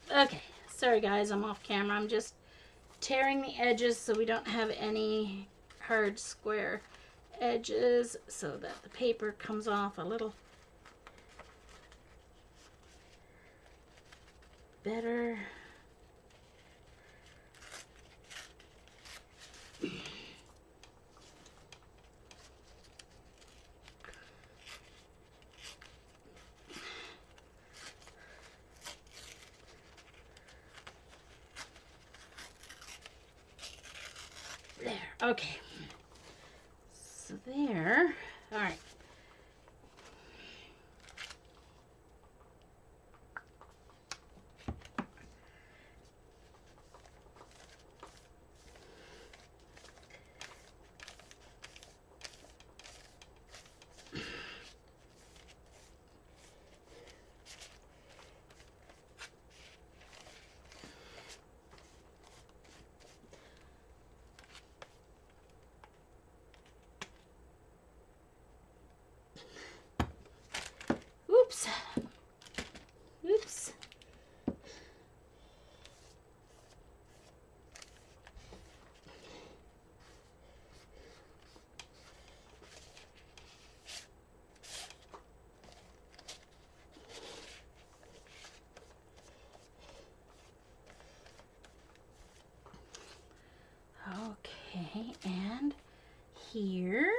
Okay, sorry guys, I'm off camera. I'm just tearing the edges so we don't have any hard square edges so that the paper comes off a little better. There, okay. So there, all right. Oops. Oops. Okay, and here.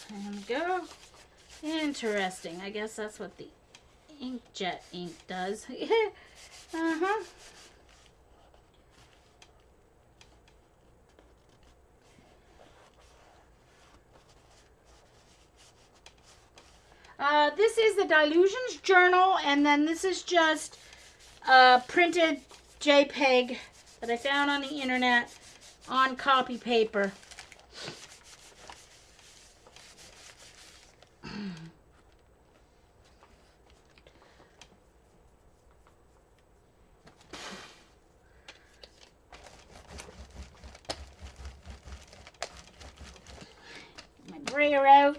There we go. Interesting. I guess that's what the inkjet ink does. Uh-huh. This is the Dylusions journal, and then this is just a printed JPEG that I found on the internet on copy paper. sprayer out.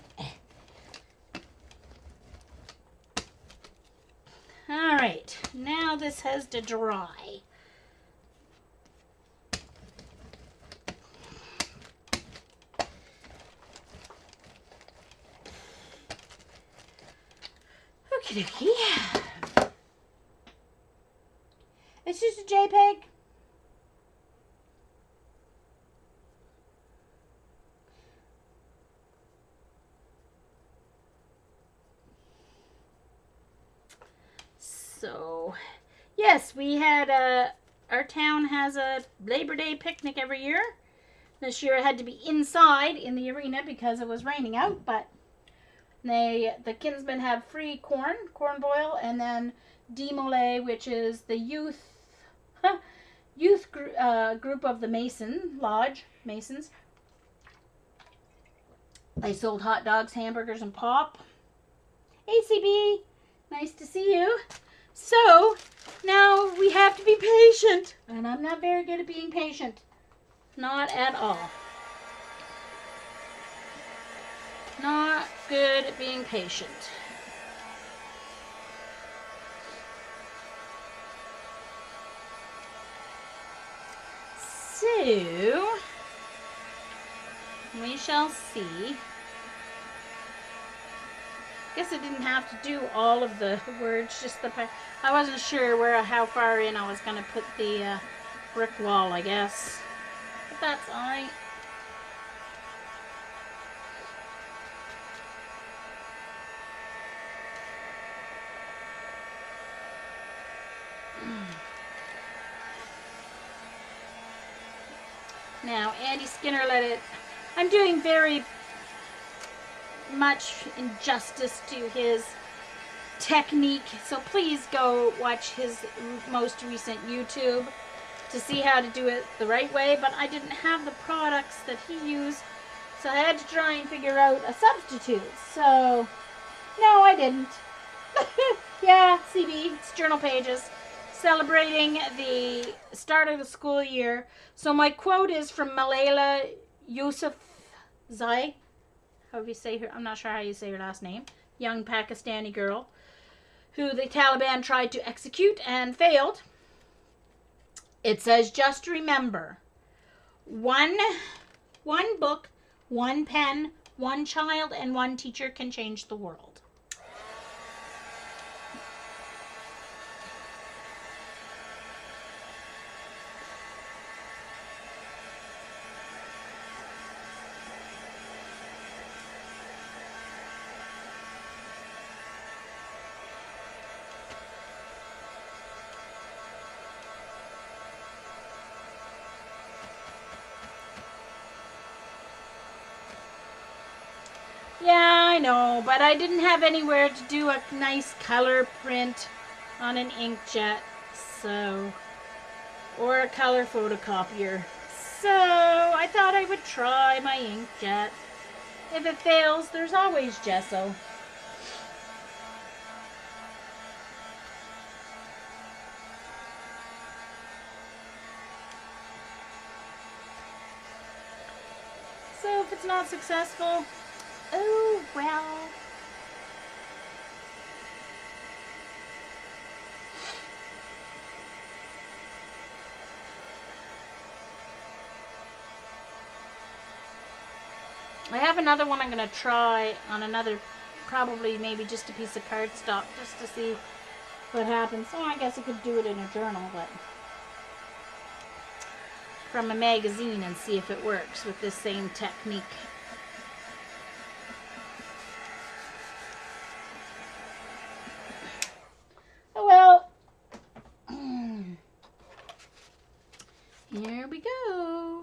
All right, now this has to dry. Okie dokie. It's just a JPEG. So, yes, we had our town has a Labor Day picnic every year. This year it had to be inside in the arena because it was raining out, but the Kinsmen have free corn boil, and then Demole, which is the youth group of the Mason Lodge Masons. They sold hot dogs, hamburgers, and pop. ACB, nice to see you. So now we have to be patient, and I'm not very good at being patient. Not at all. Not good at being patient. So, we shall see. Guess I didn't have to do all of the words, just the part. I wasn't sure how far in I was going to put the brick wall, I guess. But that's alright. Now, Andy Skinner let it. I'm doing very much injustice to his technique, so please go watch his most recent YouTube to see how to do it the right way. But I didn't have the products that he used, so I had to try and figure out a substitute. So, no, I didn't. Yeah, CB, it's Journal Pages, celebrating the start of the school year. So my quote is from Malala Yousafzai. However you say her, I'm not sure how you say her last name. Young Pakistani girl who the Taliban tried to execute and failed. It says, just remember, one book, one pen, one child, and one teacher can change the world. Yeah, I know, but I didn't have anywhere to do a nice color print on an inkjet, so, or a color photocopier. So, I thought I would try my inkjet. If it fails, there's always gesso. So, if it's not successful, oh, well. I have another one I'm going to try on another, probably maybe just a piece of cardstock, just to see what happens. So I guess I could do it in a journal, but from a magazine, and see if it works with this same technique. Oh well. Here we go.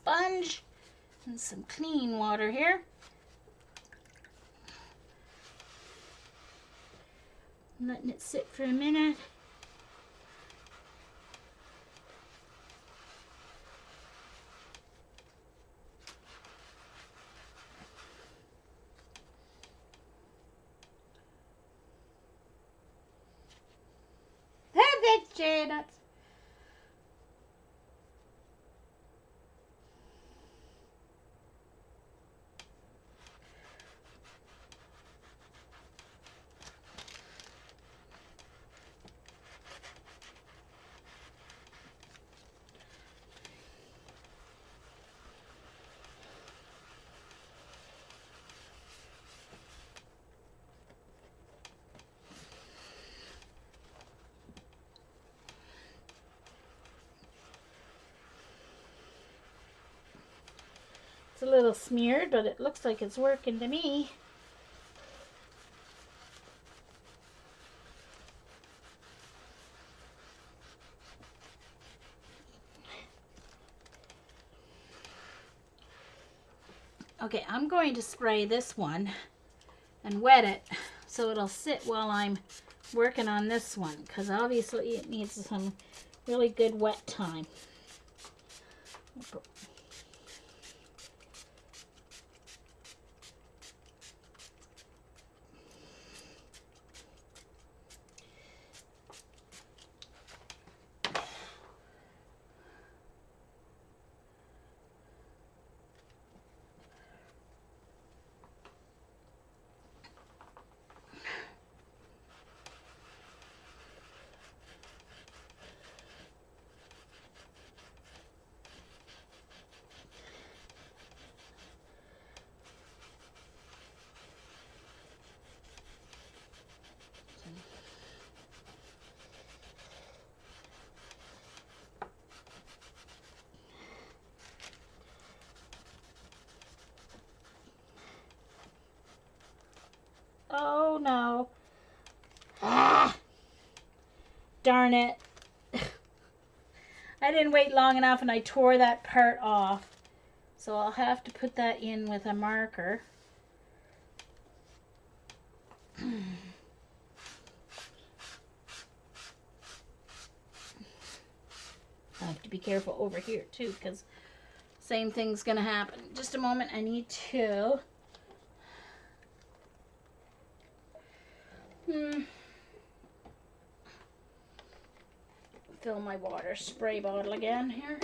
sponge and some clean water here. Letting it sit for a minute. Have it, Janet. It's a little smeared, but it looks like it's working to me. Okay, I'm going to spray this one and wet it so it'll sit while I'm working on this one, because obviously it needs some really good wet time. Oh no. Ah! Darn it. I didn't wait long enough and I tore that part off. So I'll have to put that in with a marker. I have to be careful over here too, because same thing's gonna happen. Just a moment, I need to fill my water spray bottle again here.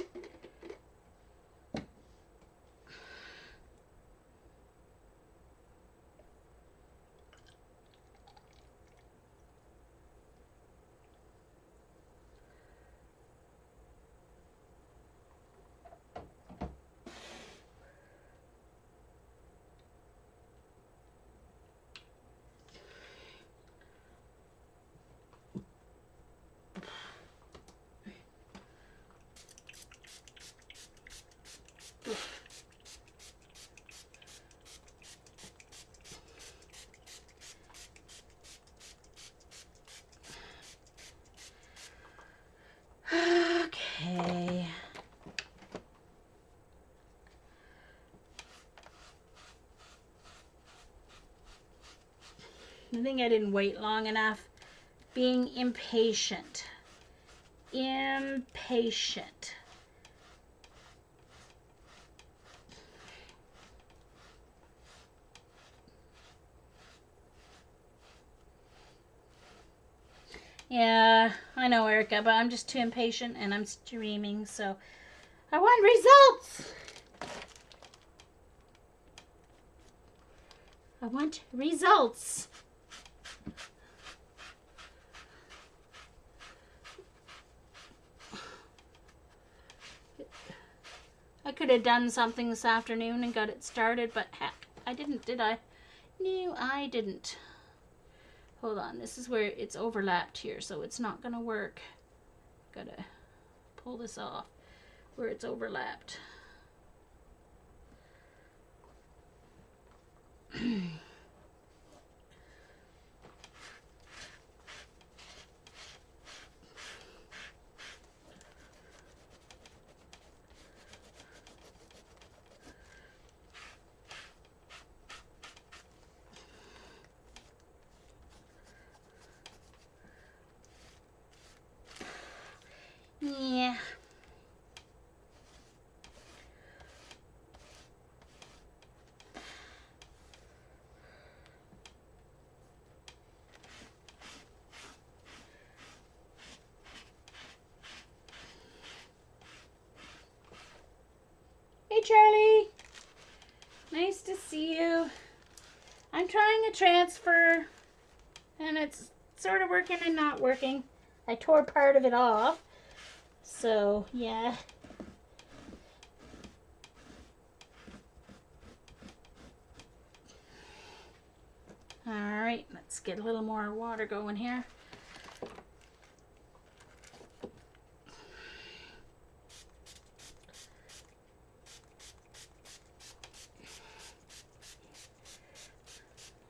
Okay. I think I didn't wait long enough. Being impatient. Impatient. Yeah, I know, Erica, but I'm just too impatient and I'm streaming, so I want results. I want results. I could have done something this afternoon and got it started, but heck, I didn't, did I? No, I didn't. Hold on, this is where it's overlapped here, so it's not gonna work. Gotta pull this off where it's overlapped. Charlie. Nice to see you. I'm trying a transfer, and it's sort of working and not working. I tore part of it off, so yeah. All right, let's get a little more water going here.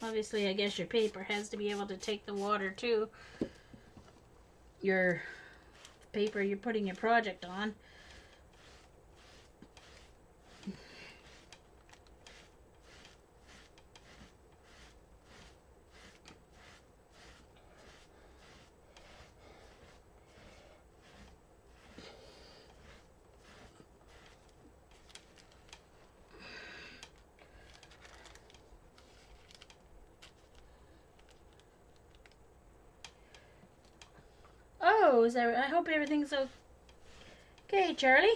Obviously, I guess your paper has to be able to take the water too. Your paper you're putting your project on. Oh, is that? I hope everything's okay, Charlie.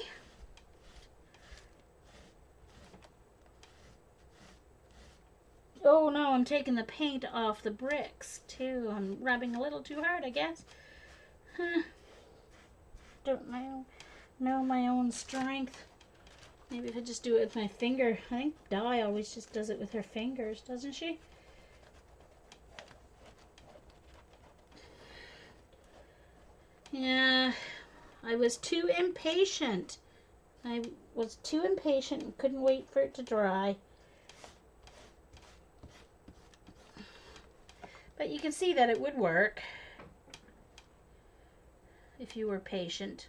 Oh no, I'm taking the paint off the bricks too. I'm rubbing a little too hard, I guess. Huh. Don't know my own strength. Maybe if I just do it with my finger. I think Di always just does it with her fingers, doesn't she? Yeah, I was too impatient. I was too impatient and couldn't wait for it to dry. But you can see that it would work if you were patient.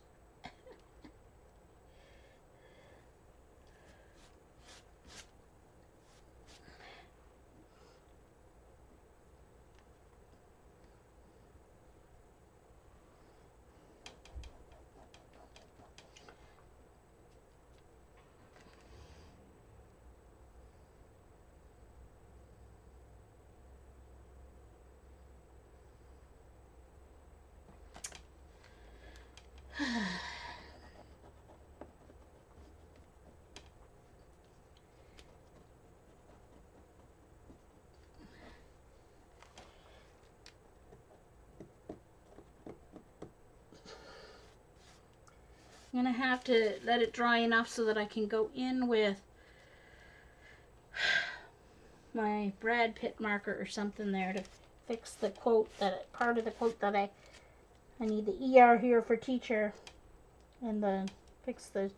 I'm gonna have to let it dry enough so that I can go in with my Brad Pitt marker or something there to fix the quote, that part of the quote that I need the ER here for teacher, and then fix the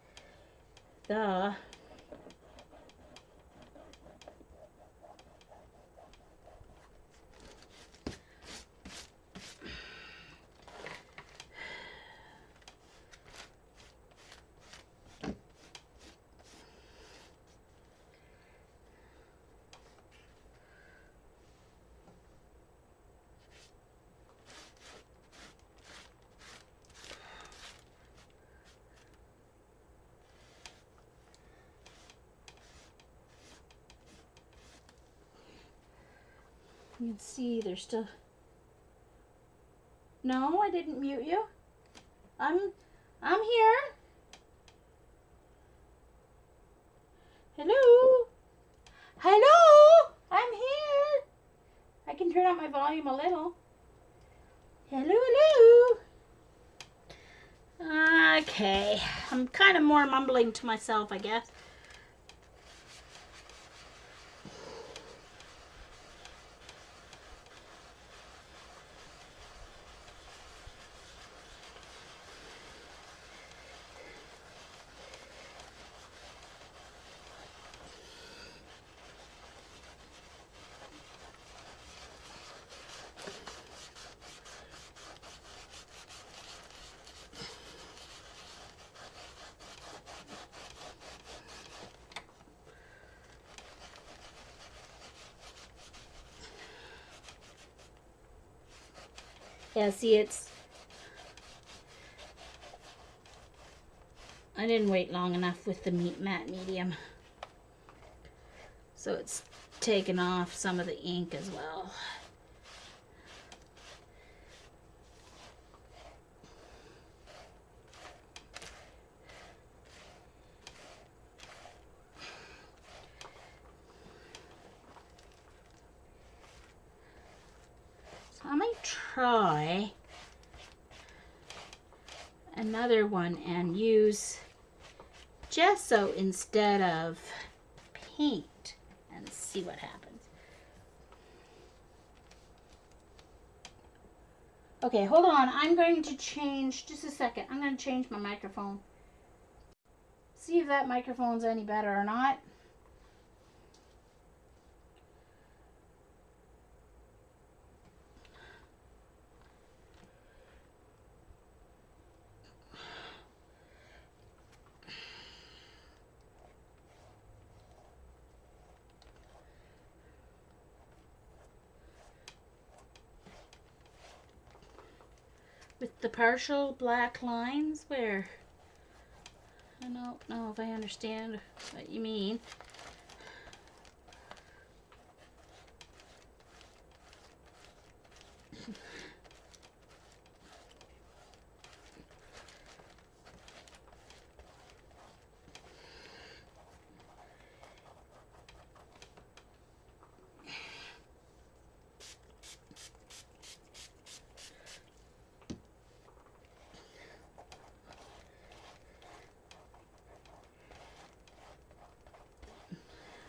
You can see there's still... No, I didn't mute you. I'm here. Hello? Hello? I'm here. I can turn up my volume a little. Hello, hello. Okay. I'm kind of more mumbling to myself, I guess. Yeah, see, I didn't wait long enough with the matte medium. So it's taken off some of the ink as well. try another one and use gesso instead of paint and see what happens. Okay, hold on. I'm going to change, just a second. I'm going to change my microphone. See if that microphone's any better or not. With the partial black lines where I don't know if I understand what you mean.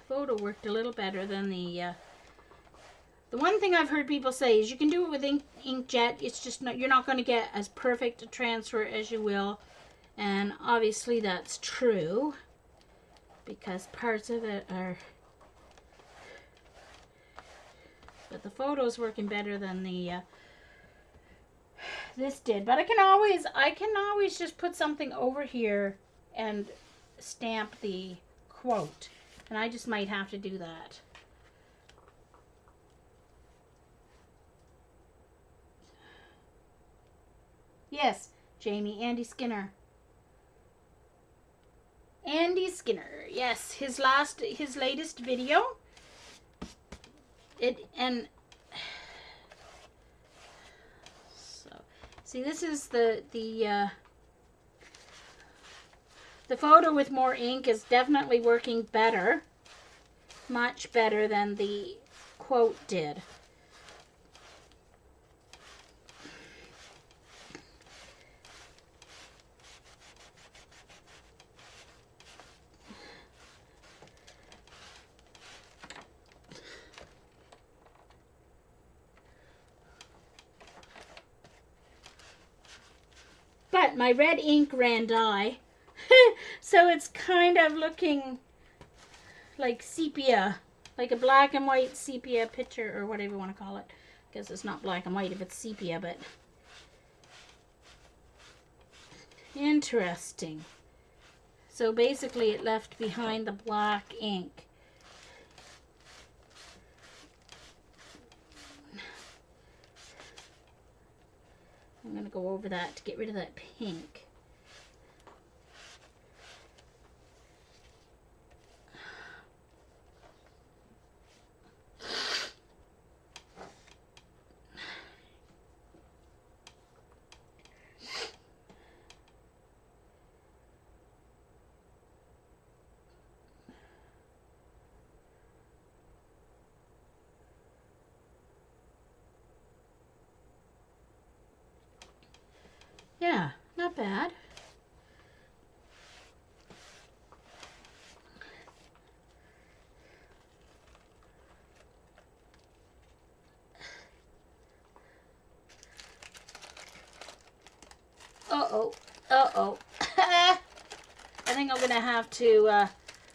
Photo worked a little better than the one thing I've heard people say is you can do it with inkjet. It's just not, you're not going to get as perfect a transfer as you will, and obviously that's true because parts of it are, but the photo's working better than the this did. But I can always just put something over here and stamp the quote. And I just might have to do that. Yes, Jamie, Andy Skinner. Andy Skinner. Yes, his latest video. So, see, this is the photo with more ink is definitely working better. Much better than the quote did. But my red ink ran dry. So it's kind of looking like sepia, like a black and white sepia picture or whatever you want to call it. I guess it's not black and white if it's sepia, but interesting. So basically it left behind the black ink. I'm going to go over that to get rid of that pink. Yeah, not bad. Uh-oh. Uh-oh. I think I'm going to have to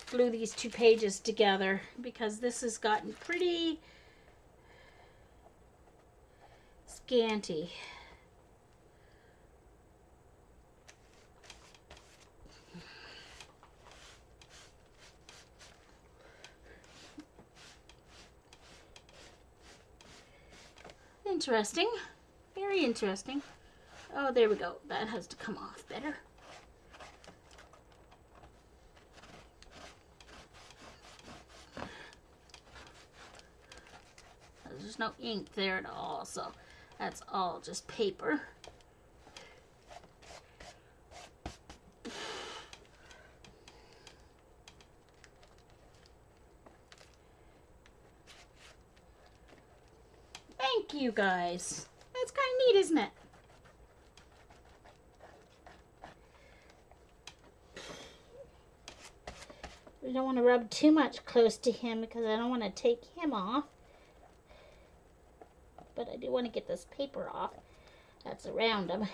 glue these two pages together because this has gotten pretty scanty. Interesting. Very interesting. Oh, there we go. That has to come off better. There's no ink there at all, so that's all just paper. Thank you guys. That's kind isn't it? We don't want to rub too much close to him because I don't want to take him off. But I do want to get this paper off that's around him.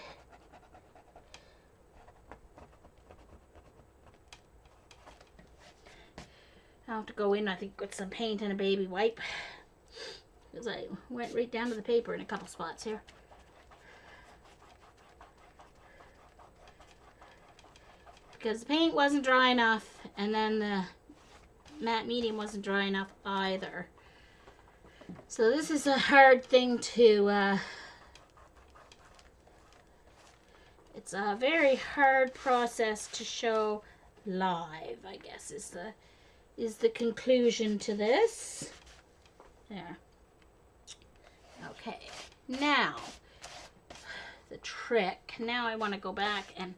I'll have to go in, I think, with some paint and a baby wipe. Because I went right down to the paper in a couple spots here. Because the paint wasn't dry enough, and then the matte medium wasn't dry enough either. So this is a hard thing to, it's a very hard process to show live, I guess, is the conclusion to this. There. Okay, now, the trick. Now I want to go back and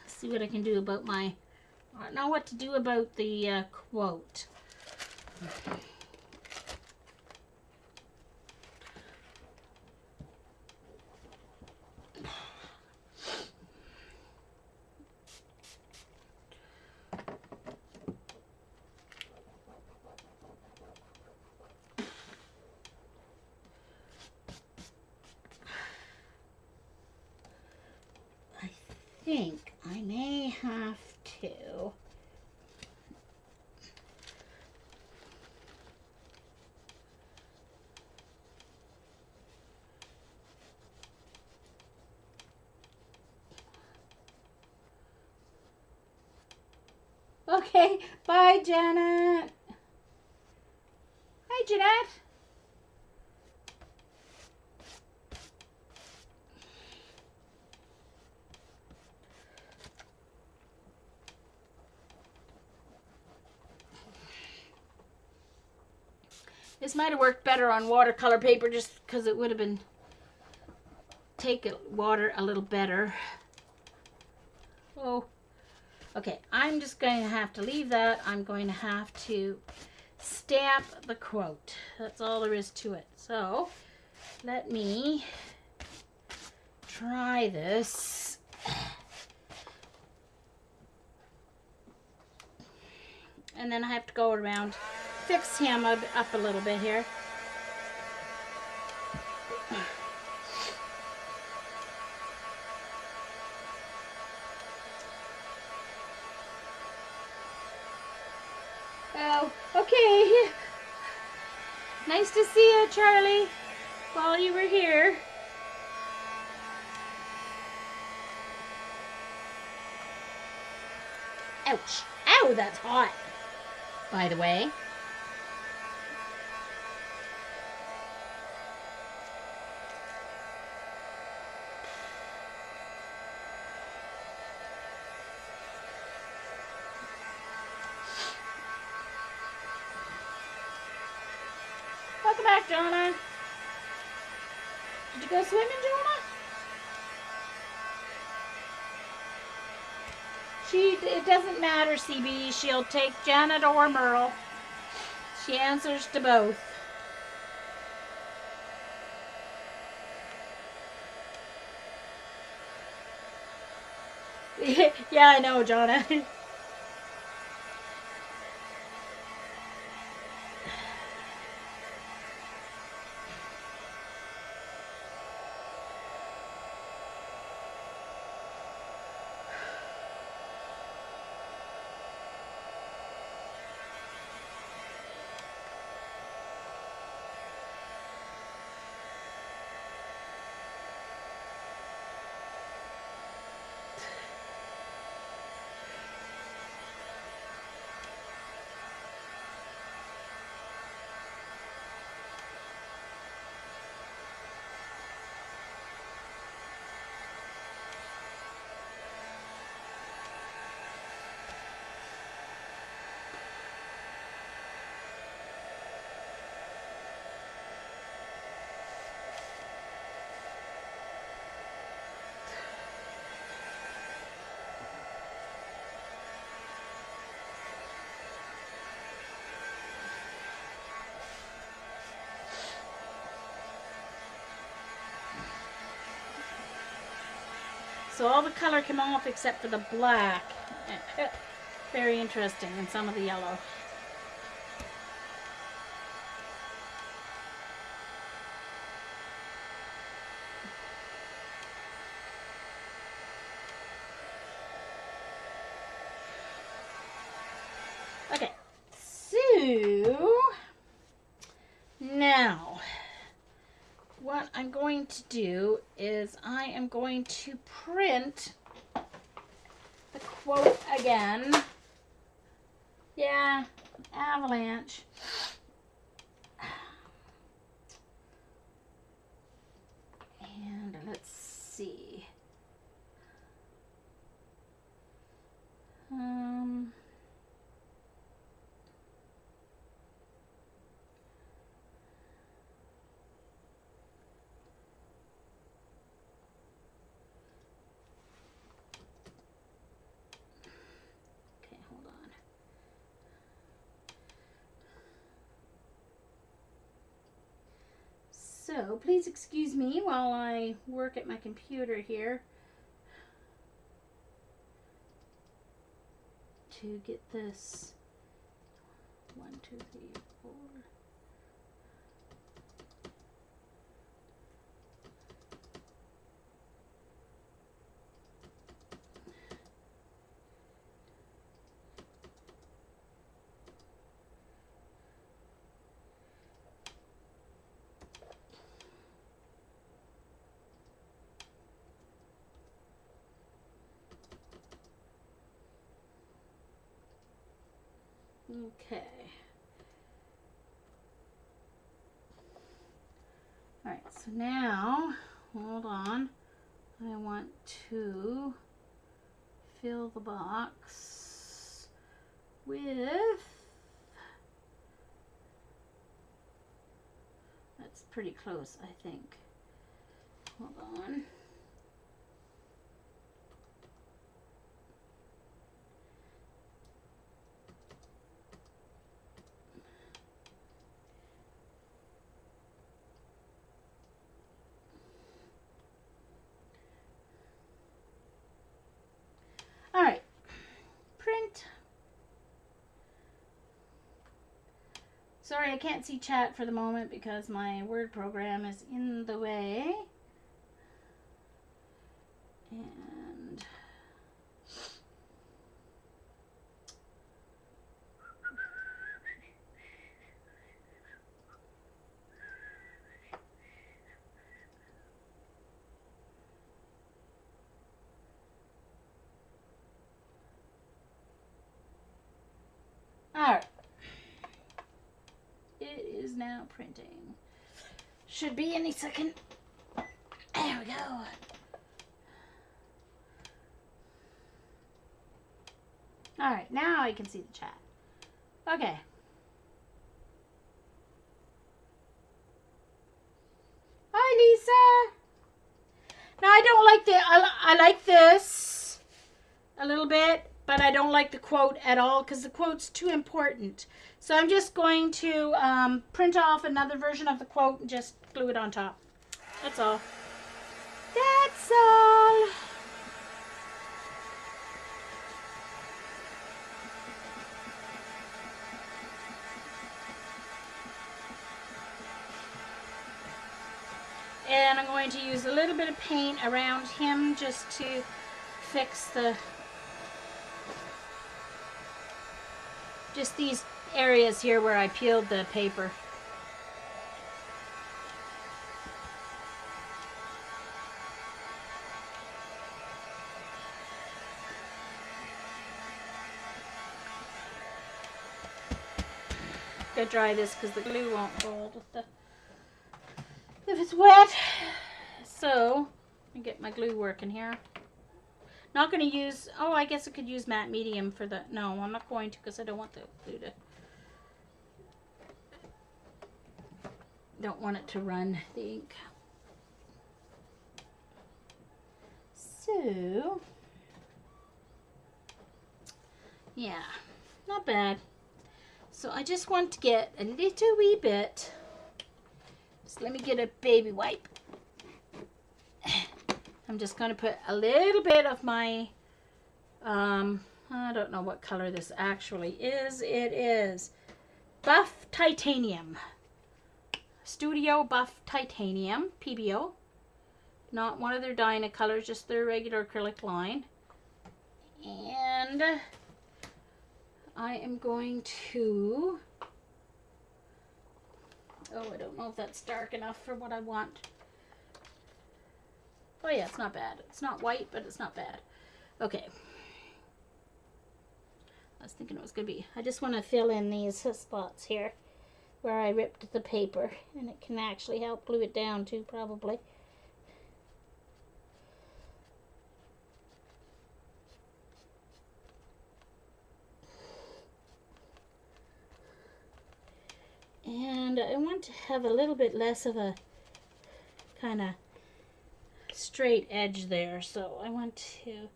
see what I can do about my, I don't know what to do about the quote. I think I may have to Okay, bye, Janet. Hi, Jeanette. This might have worked better on watercolor paper just because it would have been taken water a little better. Oh, okay. I'm just going to have to leave that. I'm going to have to stamp the quote. That's all there is to it. So let me try this. And then I have to go around, fix him up a little bit here. Oh, okay. Nice to see you, Charlie, while you were here. Ouch. Ow, that's hot, by the way. Welcome back, Jonah. Did you go swimming, Jonah? It doesn't matter, CB. She'll take Janet or Merle. She answers to both. Yeah, I know, Jonah. So all the color came off except for the black. Very interesting, and some of the yellow. Okay, so now what I'm going to do is I am going to print the quote again. Yeah, avalanche. And let's see. Okay, hold on. So please excuse me while I work at my computer here to get this 1, 2, 3, 4. Okay. All right, so now, hold on. I want to fill the box with, that's pretty close, I think. Hold on. All right, print. Sorry, I can't see chat for the moment because my Word program is in the way. And all right. It is now printing. Should be any second. There we go. All right, now I can see the chat. Okay. Hi, Lisa. Now I don't like I like this a little bit, but I don't like the quote at all because the quote's too important. So I'm just going to print off another version of the quote and just glue it on top. That's all. That's all. And I'm going to use a little bit of paint around him just to fix just these areas here where I peeled the paper. Gotta dry this because the glue won't hold if it's wet. So I get my glue working here. Not going to use, oh, I guess I could use matte medium for the, no, I'm not going to because I don't want the glue to, don't want it to run the ink. So, yeah, not bad. So I just want to get a little wee bit, so let me get a baby wipe. I'm just going to put a little bit of my, I don't know what color this actually is. It is Buff Titanium. Studio Buff Titanium, PBO. Not one of their Dynacolors, just their regular acrylic line. And I am going to, oh, I don't know if that's dark enough for what I want. Oh yeah, it's not bad. It's not white, but it's not bad. Okay. I was thinking it was going to be, I just want to fill in these spots here where I ripped the paper, and it can actually help glue it down too, probably. And I want to have a little bit less of a kind of straight edge there, so I want to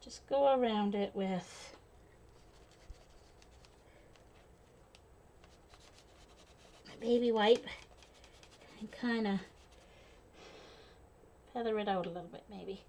just go around it with my baby wipe and kind of feather it out a little bit, maybe.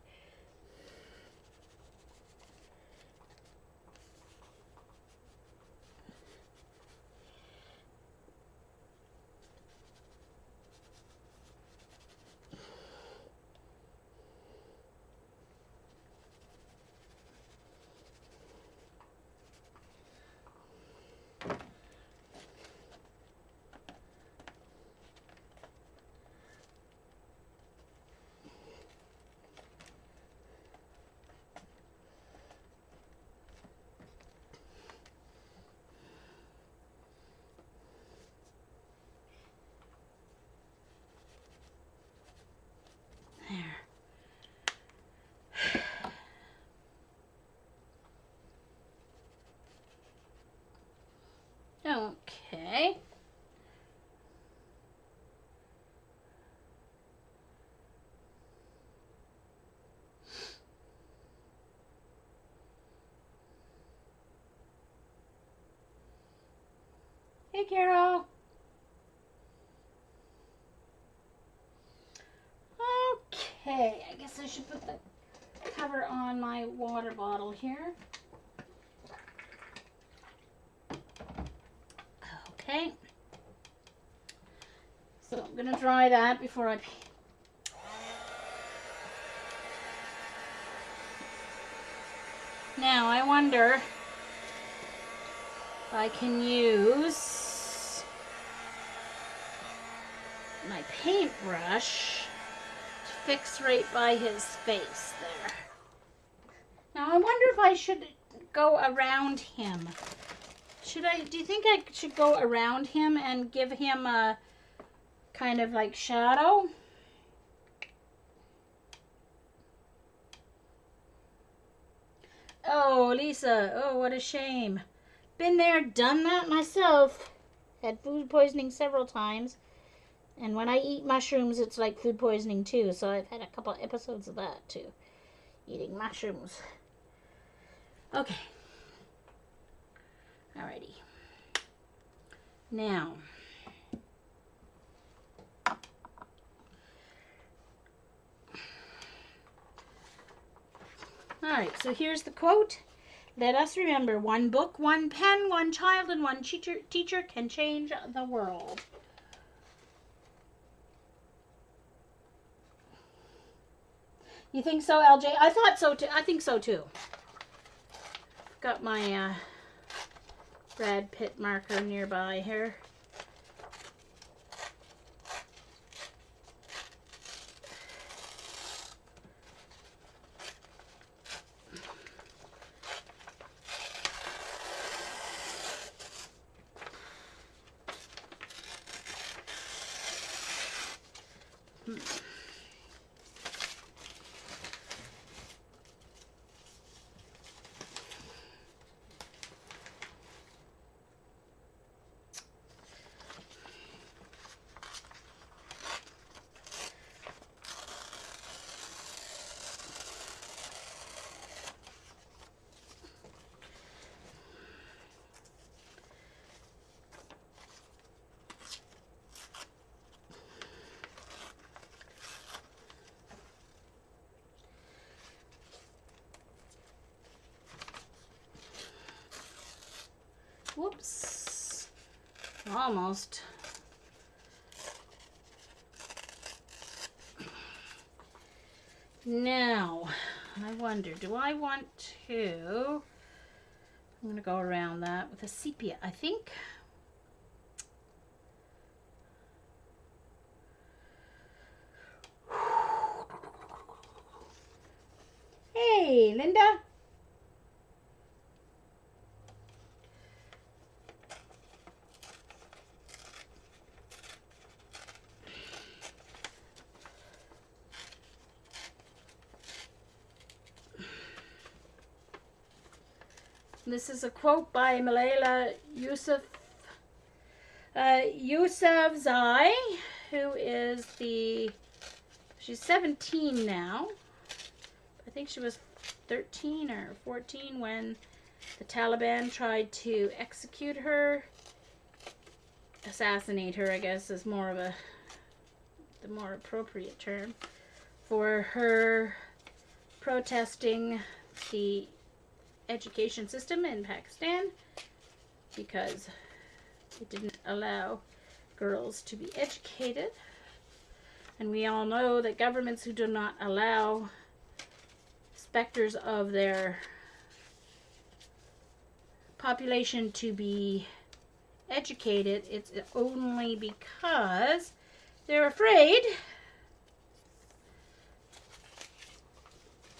Okay. Hey, Carol. Okay, I guess I should put the cover on my water bottle here. Okay. So I'm going to dry that before I... Now I wonder if I can use my paintbrush to fix right by his face there. Now I wonder if I should go around him. Do you think I should go around him and give him a kind of like shadow? Oh, Lisa, oh, what a shame. Been there, done that myself. Had food poisoning several times. And when I eat mushrooms, it's like food poisoning too. So I've had a couple episodes of that too. Eating mushrooms. Okay. Alrighty. Now, alright, so here's the quote. Let us remember, one book, one pen, one child, and one teacher can change the world. You think so, LJ? I thought so too. I think so too. Got my Brad Pitt marker nearby here. Whoops. Almost. Now, I wonder, do I want to... I'm going to go around that with a sepia, I think. Hey, Linda. This is a quote by Malala Yousafzai, who is she's 17 now. I think she was 13 or 14 when the Taliban tried to execute her. Assassinate her, I guess, is the more appropriate term, for her protesting the education system in Pakistan because it didn't allow girls to be educated. And we all know that governments who do not allow specters of their population to be educated, it's only because they're afraid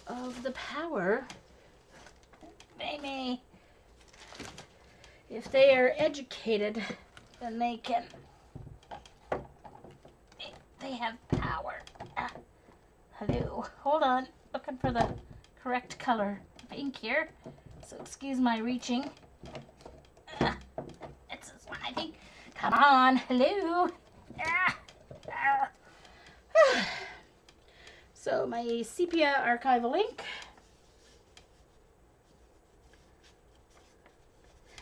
of the power they may. If they are educated, then they have power. Hello, hold on, looking for the correct color of ink here, so excuse my reaching. It's this one, I think. Come on, hello. So my sepia archival ink.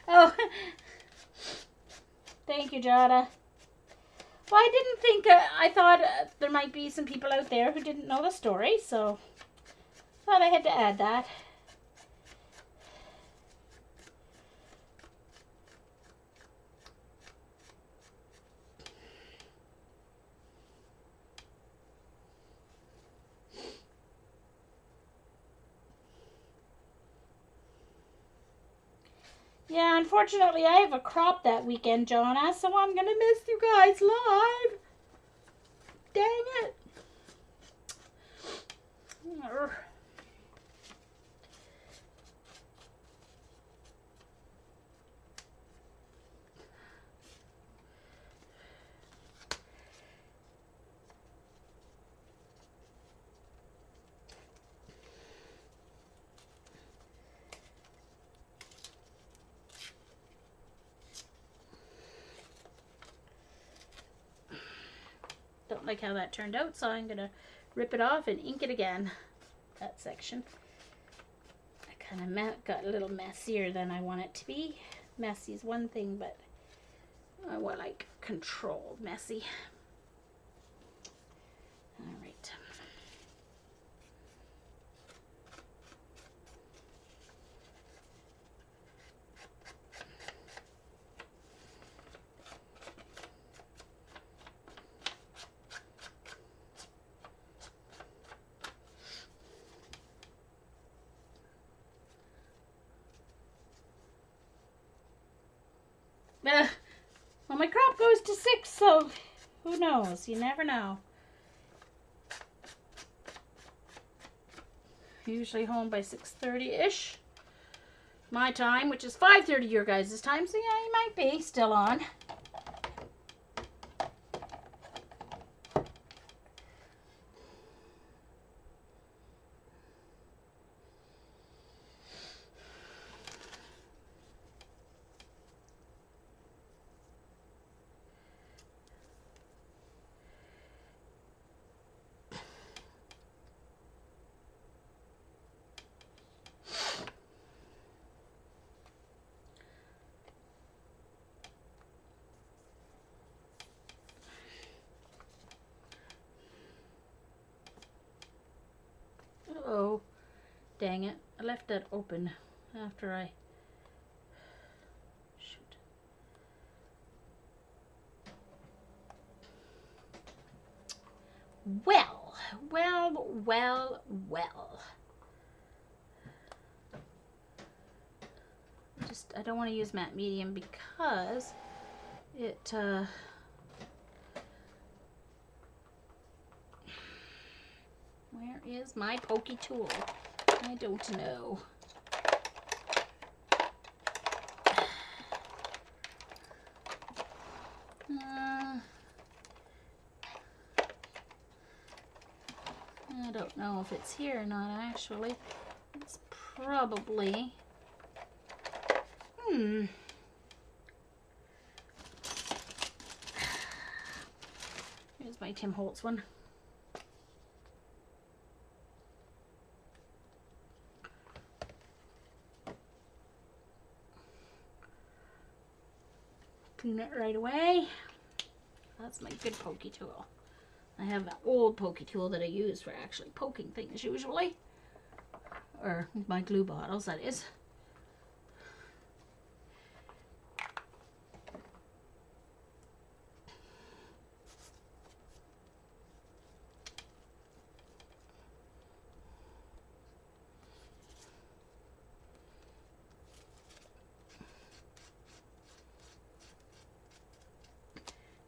Oh, thank you, Jada. Well, I didn't think, I thought there might be some people out there who didn't know the story, so thought I had to add that. Yeah, unfortunately, I have a crop that weekend, Joanna, so I'm going to miss you guys live. Dang it. Don't like how that turned out, so I'm going to rip it off and ink it again, that section. I kind of got a little messier than I want it to be. Messy is one thing, but I want like controlled messy. All right. Well, my crop goes to 6, so who knows? You never know. Usually home by 6:30-ish. My time, which is 5:30 your guys' time, so yeah, you might be still on. Oh, dang it. I left that open after I... Shoot. well, well, well, well. I don't want to use matte medium because it, where is my pokey tool? I don't know. I don't know if it's here or not, actually. It's probably... Here's my Tim Holtz one. Clean it right away. That's my good pokey tool. I have an old pokey tool that I use for actually poking things usually. Or my glue bottles, that is.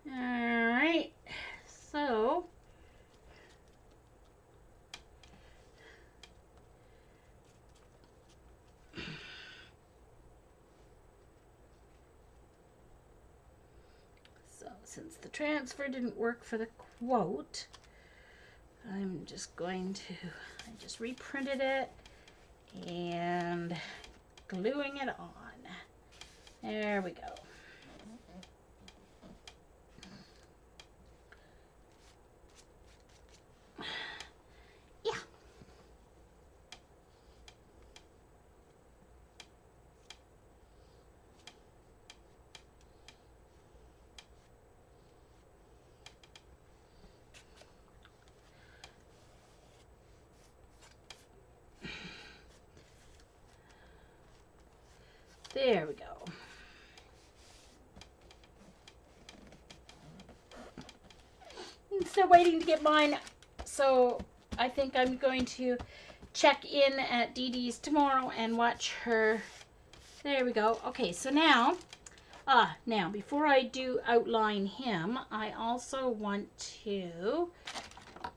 Alright, so since the transfer didn't work for the quote, I'm just going to, I just reprinted it and gluing it on. There we go. Yeah. There we go. I'm still waiting to get mine, so I think I'm going to check in at Dee Dee's tomorrow and watch her. There we go. Okay, so now, before I do outline him, I also want to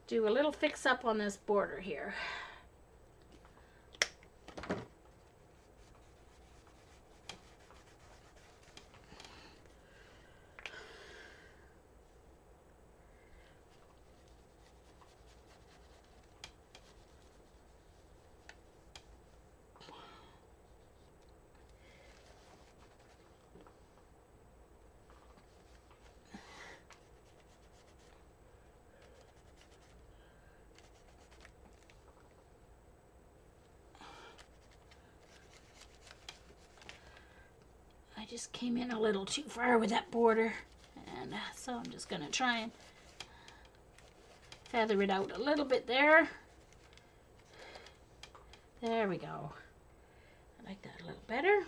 do a little fix up on this border here. I just came in a little too far with that border, and so I'm just going to try and feather it out a little bit there. There we go. I like that a little better.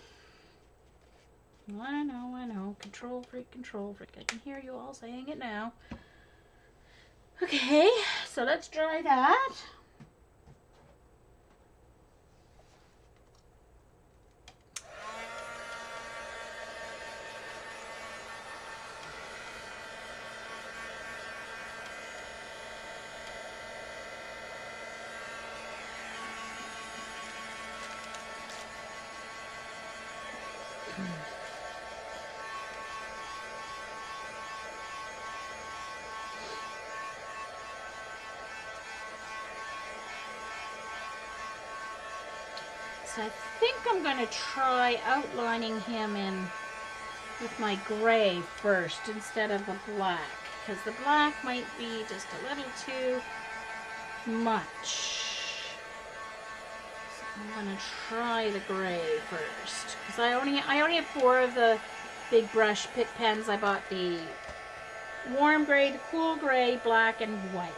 I know. Control freak, control freak. I can hear you all saying it now. Okay, so let's dry that. So I think I'm going to try outlining him in with my gray first instead of the black, because the black might be just a little too much. So I'm going to try the gray first, because I only have 4 of the big brush pick pens. I bought the warm gray, the cool gray, black, and white.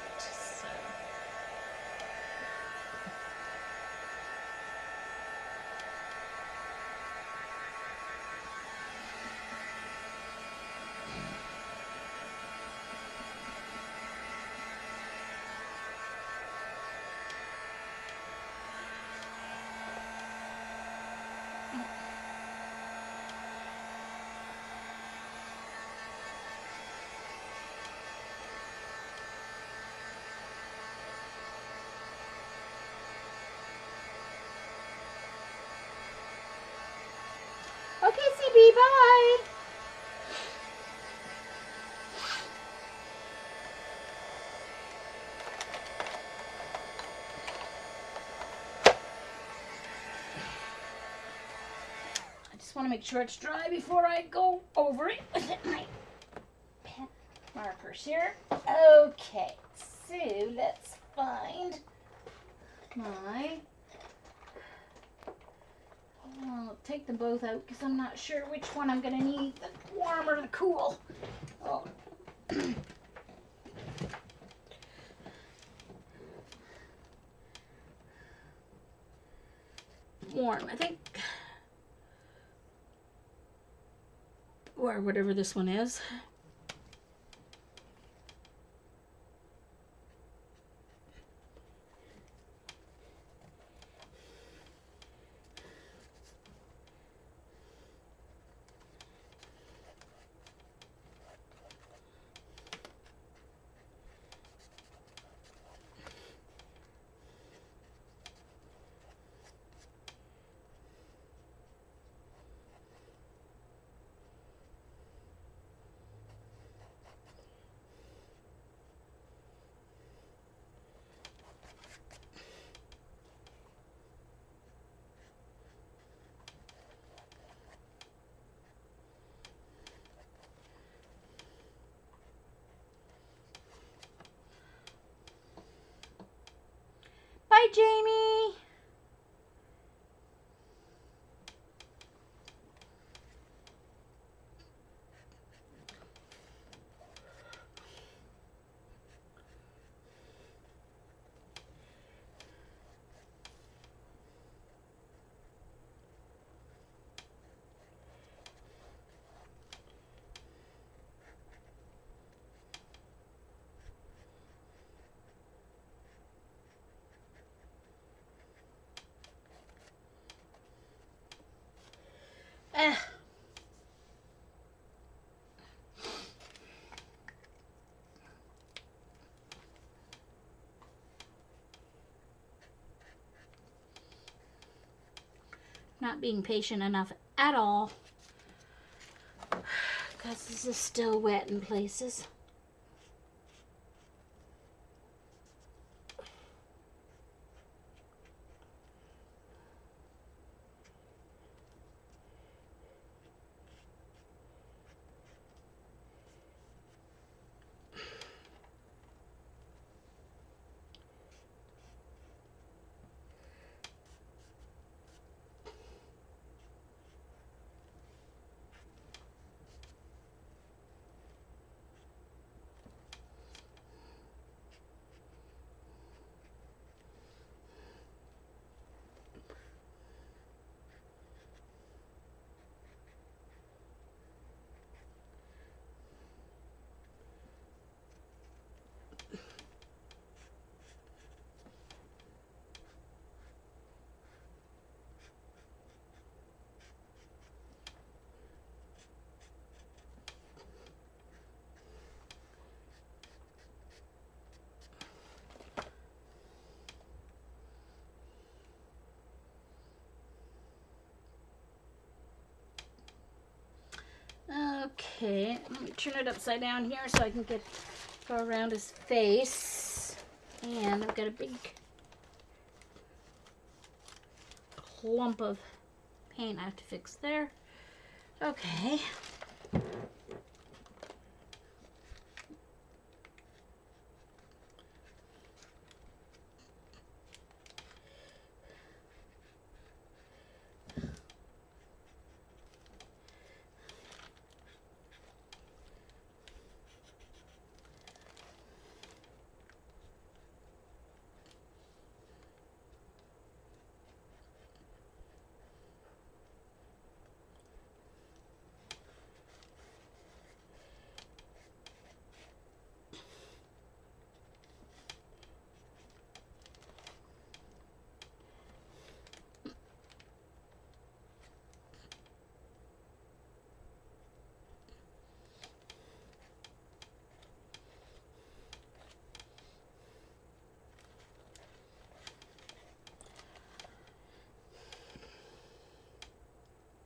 Okay, CB, bye. I just want to make sure it's dry before I go over it with my pen markers here. Okay, so let's find my... I'll take them both out because I'm not sure which one I'm going to need, the warm or the cool. Oh. Warm, I think. Or whatever this one is. Bye, Jamie. Not being patient enough at all because this is still wet in places. Okay, let me turn it upside down here so I can go around his face. And I've got a big clump of paint I have to fix there. Okay.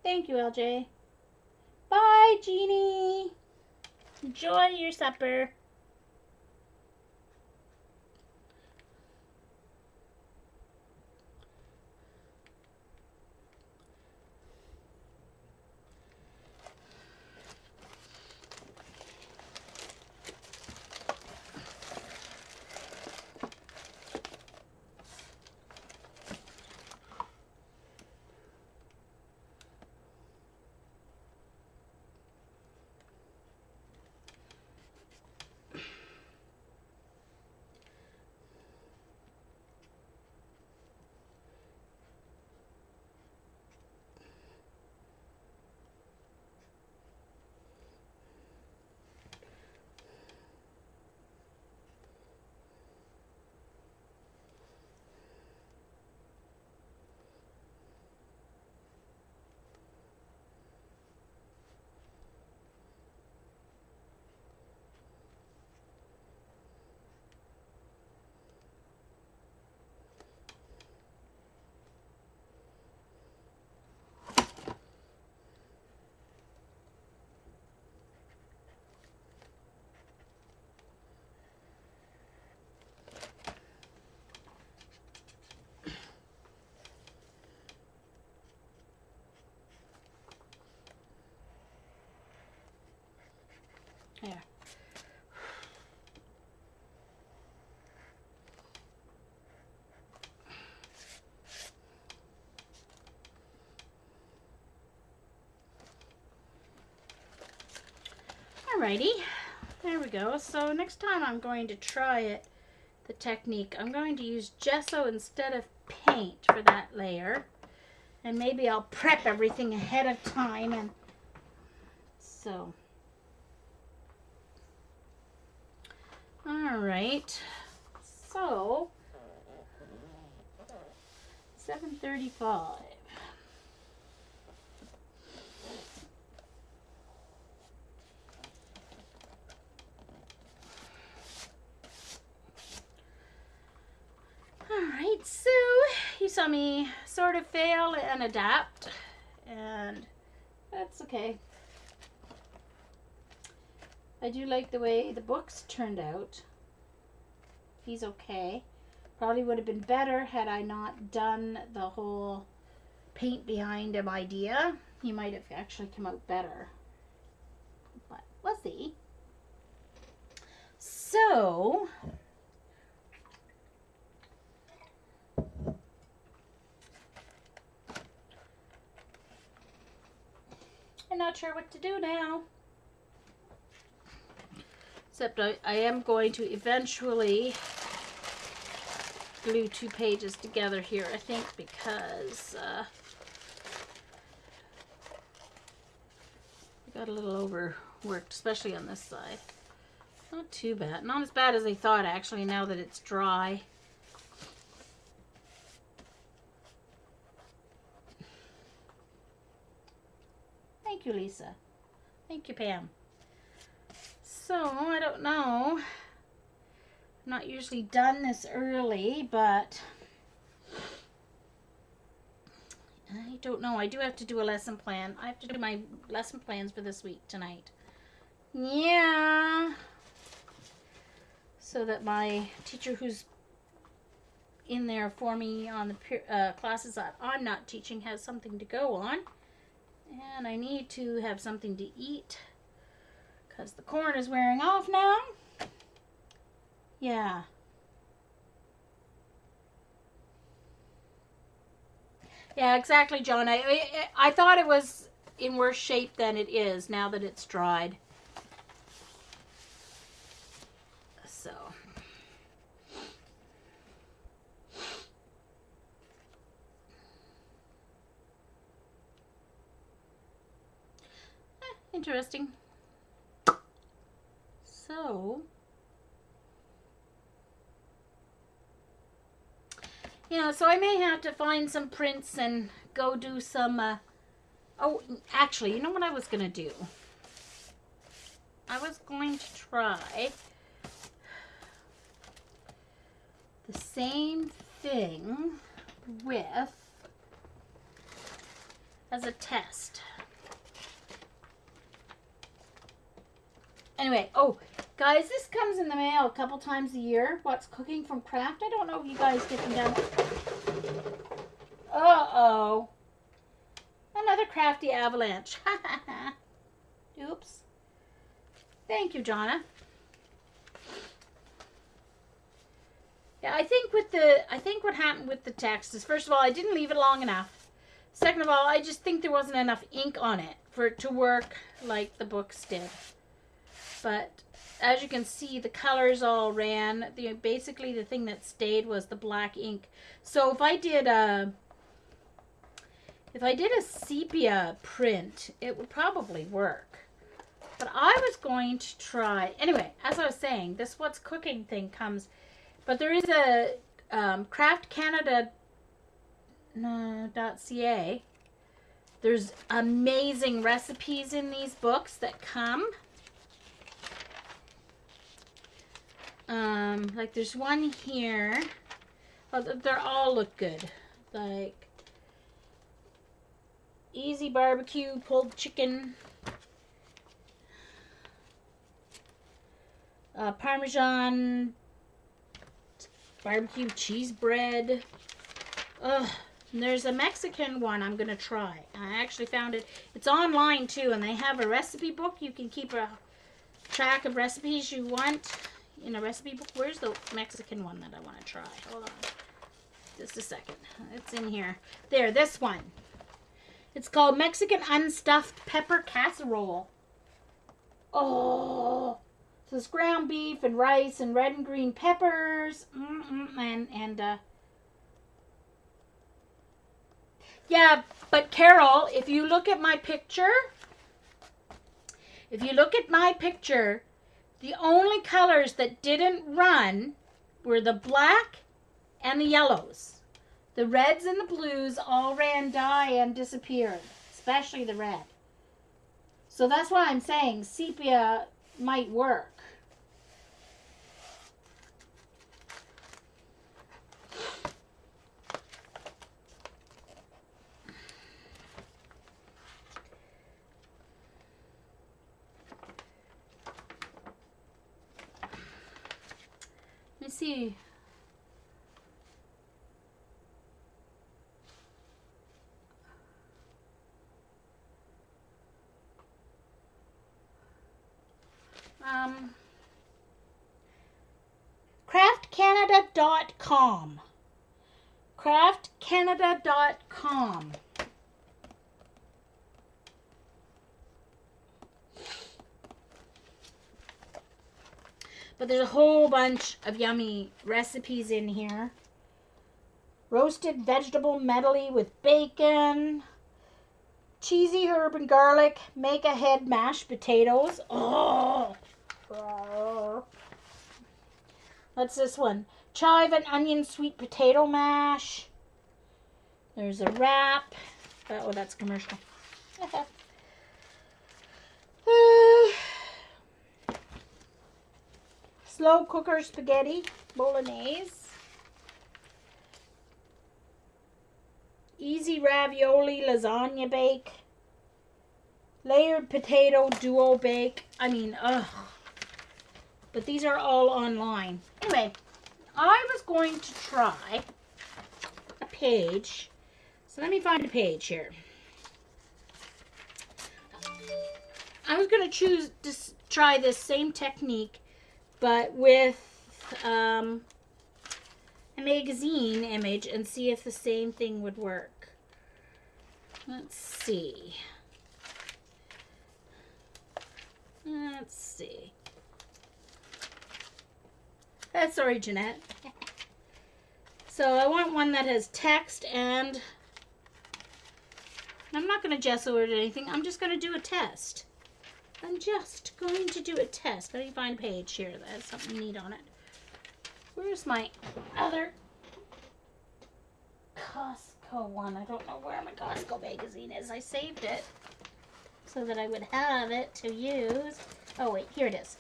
Thank you, LJ. Hi, Jeannie. Enjoy your supper. There. Alrighty, there we go. So next time I'm going to try it, the technique. I'm going to use gesso instead of paint for that layer. And maybe I'll prep everything ahead of time. And so, alright. So, 7:35. Alright, so you saw me sort of fail and adapt, and that's okay. I do like the way the books turned out. He's okay. Probably would have been better had I not done the whole paint behind him idea. He might have actually come out better. But we'll see. So, I'm not sure what to do now. Except I am going to eventually glue 2 pages together here, I think, because I got a little overworked, especially on this side. Not too bad. Not as bad as I thought, actually, now that it's dry. Thank you, Lisa. Thank you, Pam. So, I don't know. I'm not usually done this early, but I don't know. I do have to do a lesson plan. I have to do my lesson plans for this week tonight. Yeah. So that my teacher who's in there for me on the classes that I'm not teaching has something to go on. And I need to have something to eat because the corn is wearing off now. Yeah. Yeah, exactly, John. I thought it was in worse shape than it is now that it's dried. So. Interesting. So. Yeah, so I may have to find some prints and go do some, oh, actually, you know what I was going to do? I was going to try the same thing with, as a test. Anyway, oh, guys, this comes in the mail a couple times a year. What's Cooking from Craft? I don't know if you guys get them down. Uh-oh. Another crafty avalanche. Oops. Thank you, Jonna. Yeah, I think what happened with the text is, first of all, I didn't leave it long enough. Second of all, I just think there wasn't enough ink on it for it to work like the books did. But as you can see, the colors all ran. Basically, the thing that stayed was the black ink. So if I did a sepia print, it would probably work. But I was going to try. Anyway, as I was saying, this What's Cooking thing comes. But there is a craftcanada.ca. There's amazing recipes in these books that come. Like there's one here. Oh, they all look good. Like easy barbecue pulled chicken, Parmesan barbecue cheese bread. Ugh. And there's a Mexican one I'm gonna try. I actually found it. It's online too, and they have a recipe book. You can keep a track of recipes you want in a recipe book. Where's the Mexican one that I want to try? Hold on. Just a second. It's in here. There, this one. It's called Mexican Unstuffed Pepper Casserole. Oh, so it's ground beef and rice and red and green peppers. Yeah, but Carol, if you look at my picture, the only colors that didn't run were the black and the yellows. The reds and the blues all ran dry and disappeared, especially the red. So that's why I'm saying sepia might work. Let me see. craftcanada.com. craftcanada.com. But there's a whole bunch of yummy recipes in here. Roasted vegetable medley with bacon. Cheesy herb and garlic. Make ahead mashed potatoes. Oh! What's this one? Chive and onion sweet potato mash. There's a wrap. Oh, that's commercial. Slow cooker spaghetti bolognese. Easy ravioli lasagna bake. Layered potato duo bake. I mean, ugh. But these are all online. Anyway, I was going to try a page. So let me find a page here. I was going to try this same technique, but with a magazine image and see if the same thing would work. Let's see. Sorry, Jeanette. So I want one that has text, and I'm not going to gesso it or anything. I'm just going to do a test. Let me find a page here that has something neat on it. Where's my other Costco one? I don't know where my Costco magazine is. I saved it so that I would have it to use. Oh, wait, here it is.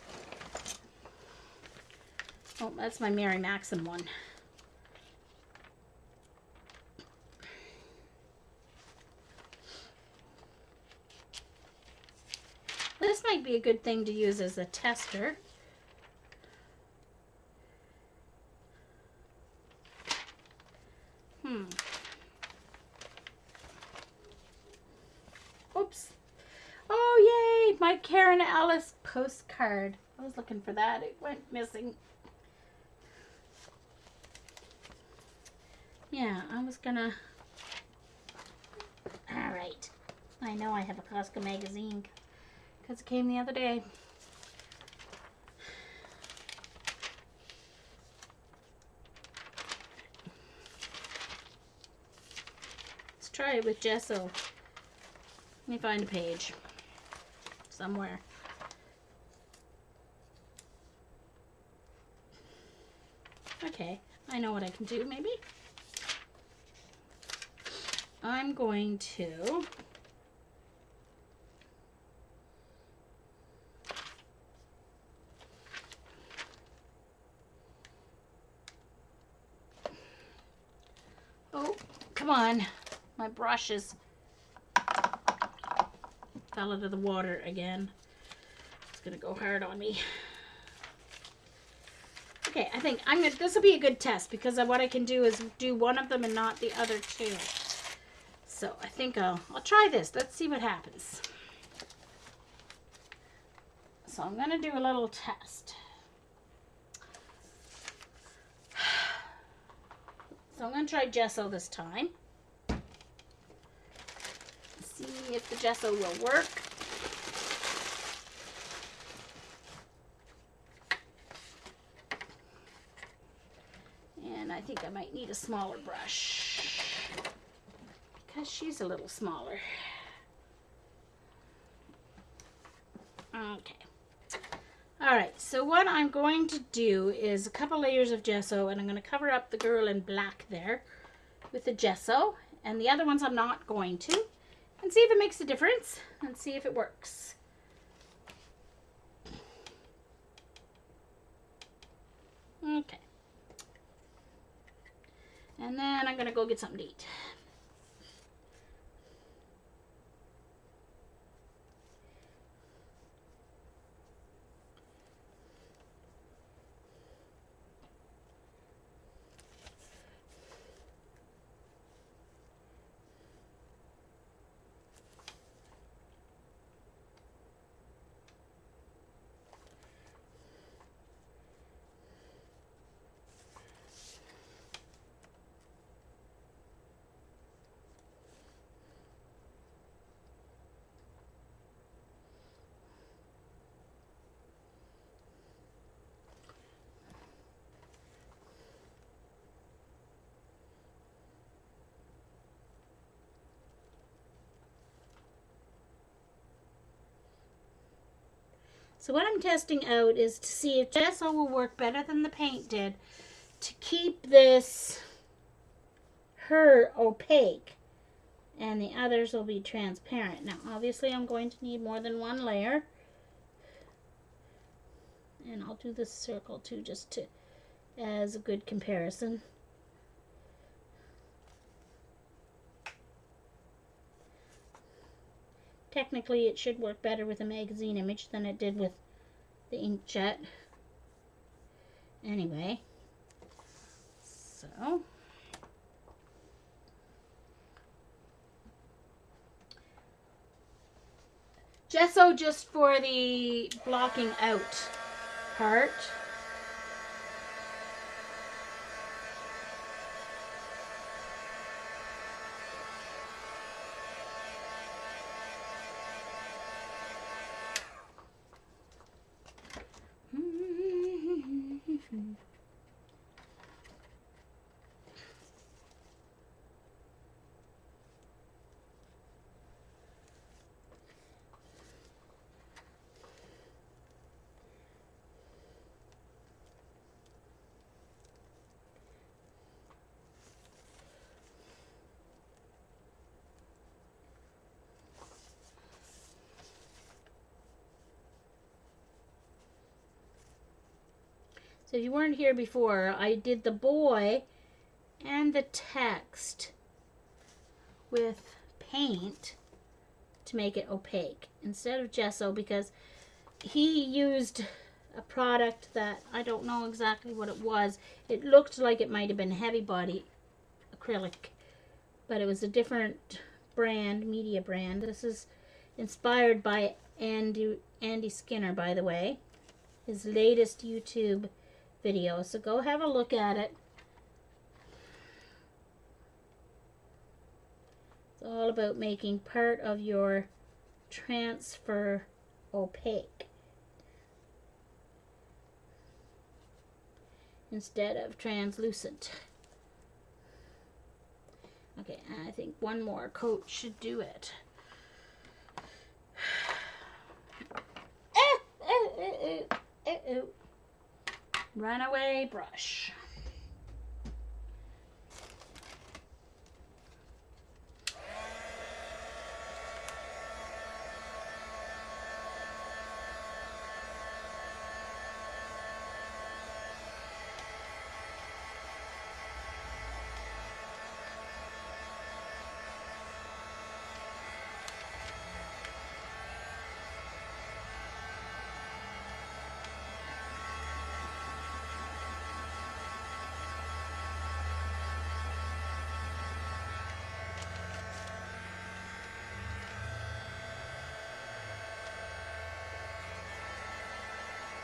Oh, that's my Mary Maxim one. this might be a good thing to use as a tester. Oops. Oh, yay! My Karen Ellis postcard. I was looking for that. It went missing. Yeah, I was gonna... Alright. I know I have a Costco magazine because it came the other day. Let's try it with gesso. Let me find a page somewhere. Okay, I know what I can do maybe. I'm going to oh, come on. My brushes fell into the water again. It's gonna go hard on me. Okay, I think this will be a good test because what I can do is do one of them and not the other two. So I think I'll try this. Let's see what happens. So I'm gonna do a little test. So I'm gonna try gesso this time. See if the gesso will work. And I think I might need a smaller brush because she's a little smaller. Okay. All right, so what I'm going to do is a couple layers of gesso, and I'm going to cover up the girl in black there with the gesso, and the other ones I'm not going to, and see if it makes a difference and see if it works. Okay. And then I'm going to go get something to eat. So what I'm testing out is to see if gesso will work better than the paint did to keep her opaque, and the others will be transparent. Now obviously I'm going to need more than one layer, and I'll do this circle too just as a good comparison. Technically, it should work better with a magazine image than it did with the inkjet. Anyway, so gesso just for the blocking out part. So if you weren't here before, I did the boy and the text with paint to make it opaque instead of gesso, because he used a product that I don't know exactly what it was. It looked like it might have been heavy body acrylic, but it was a different brand, media brand. This is inspired by Andy Skinner, by the way, his latest YouTube video. So go have a look at it. It's all about making part of your transfer opaque instead of translucent. Okay, I think one more coat should do it. Runaway brush.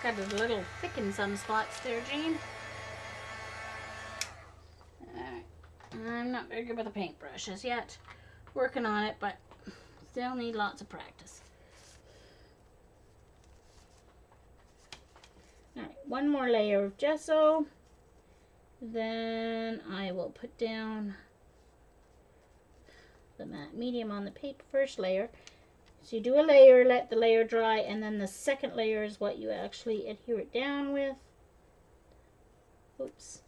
Got a little thick in some spots there, Jean. Alright. I'm not very good with the paintbrushes yet. Working on it, but still need lots of practice. Alright, one more layer of gesso. Then I will put down the matte medium on the paper, first layer. So you do a layer, let the layer dry, and then the second layer is what you actually adhere it down with. Oops.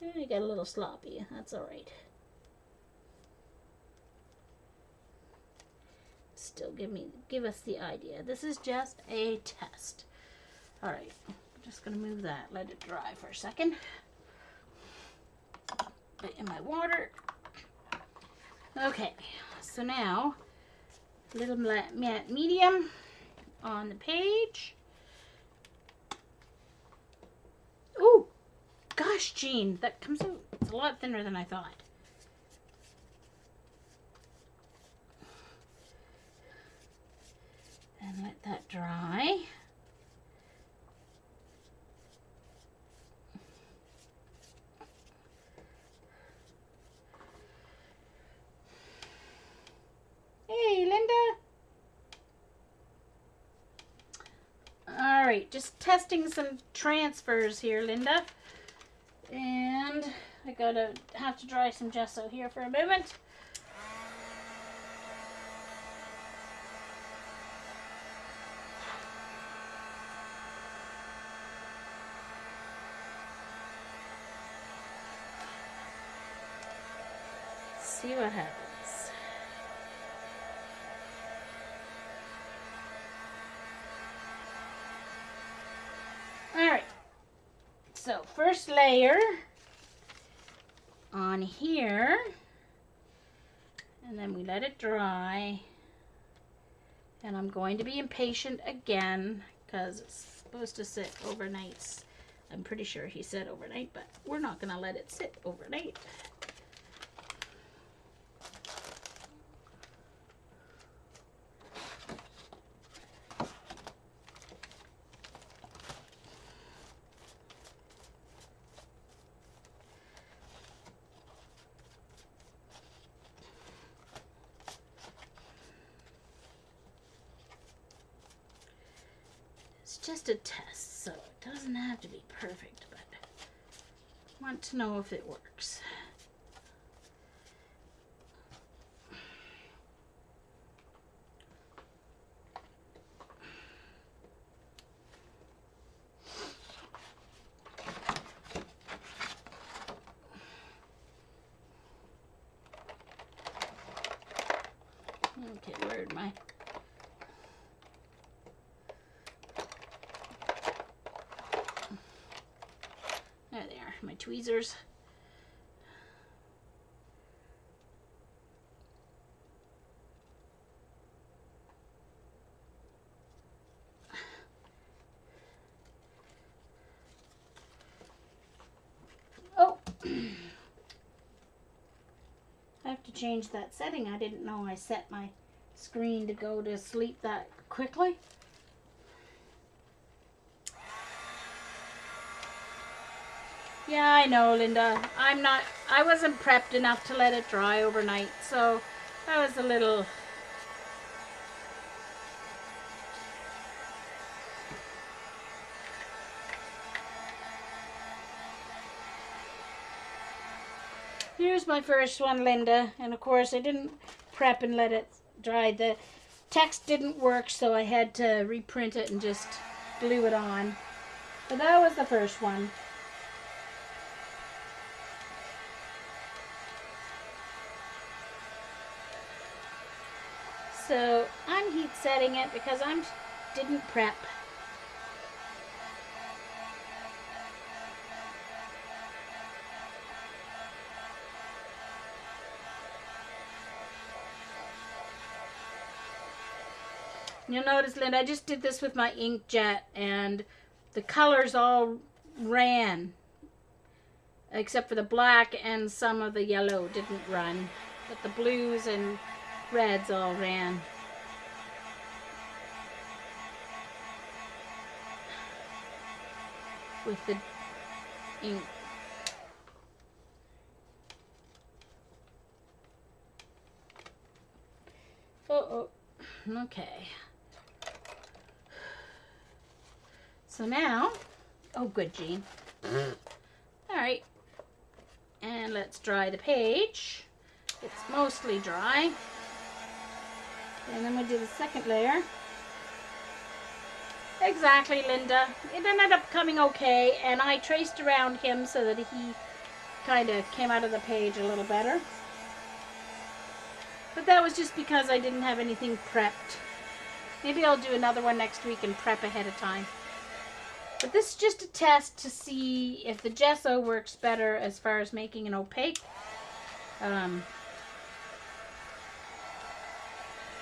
I got a little sloppy. That's alright. Still give us the idea. This is just a test. Alright. I'm just gonna move that, let it dry for a second. Put in my water. Okay, so now a little matte medium on the page. Oh, gosh, Jean, that comes out. It's a lot thinner than I thought. And let that dry. Hey, Linda. All right, just testing some transfers here, Linda. And I have to dry some gesso here for a moment. See what happens. Alright, so first layer on here, and then we let it dry, and I'm going to be impatient again because it's supposed to sit overnight. I'm pretty sure he said overnight, but we're not going to let it sit overnight. It's just a test, so it doesn't have to be perfect, but I want to know if it works. Okay, where'd my... There they are, my tweezers. to change that setting. I didn't know I set my screen to go to sleep that quickly. Yeah, I know, Linda. I wasn't prepped enough to let it dry overnight, so I was a little... Here's my first one, Linda, and of course I didn't prep and let it dry. The text didn't work, so I had to reprint it and just glue it on. But that was the first one. So I'm heat setting it because I didn't prep. You'll notice, Linda, I just did this with my inkjet and the colors all ran. Except for the black and some of the yellow didn't run. But the blues and reds all ran. With the ink. Oh, okay. So now, oh good, Jean. All right, and let's dry the page. It's mostly dry. And then we'll do the second layer. Exactly, Linda. It ended up coming okay, and I traced around him so that he kind of came out of the page a little better. But that was just because I didn't have anything prepped. Maybe I'll do another one next week and prep ahead of time. But this is just a test to see if the gesso works better as far as making an opaque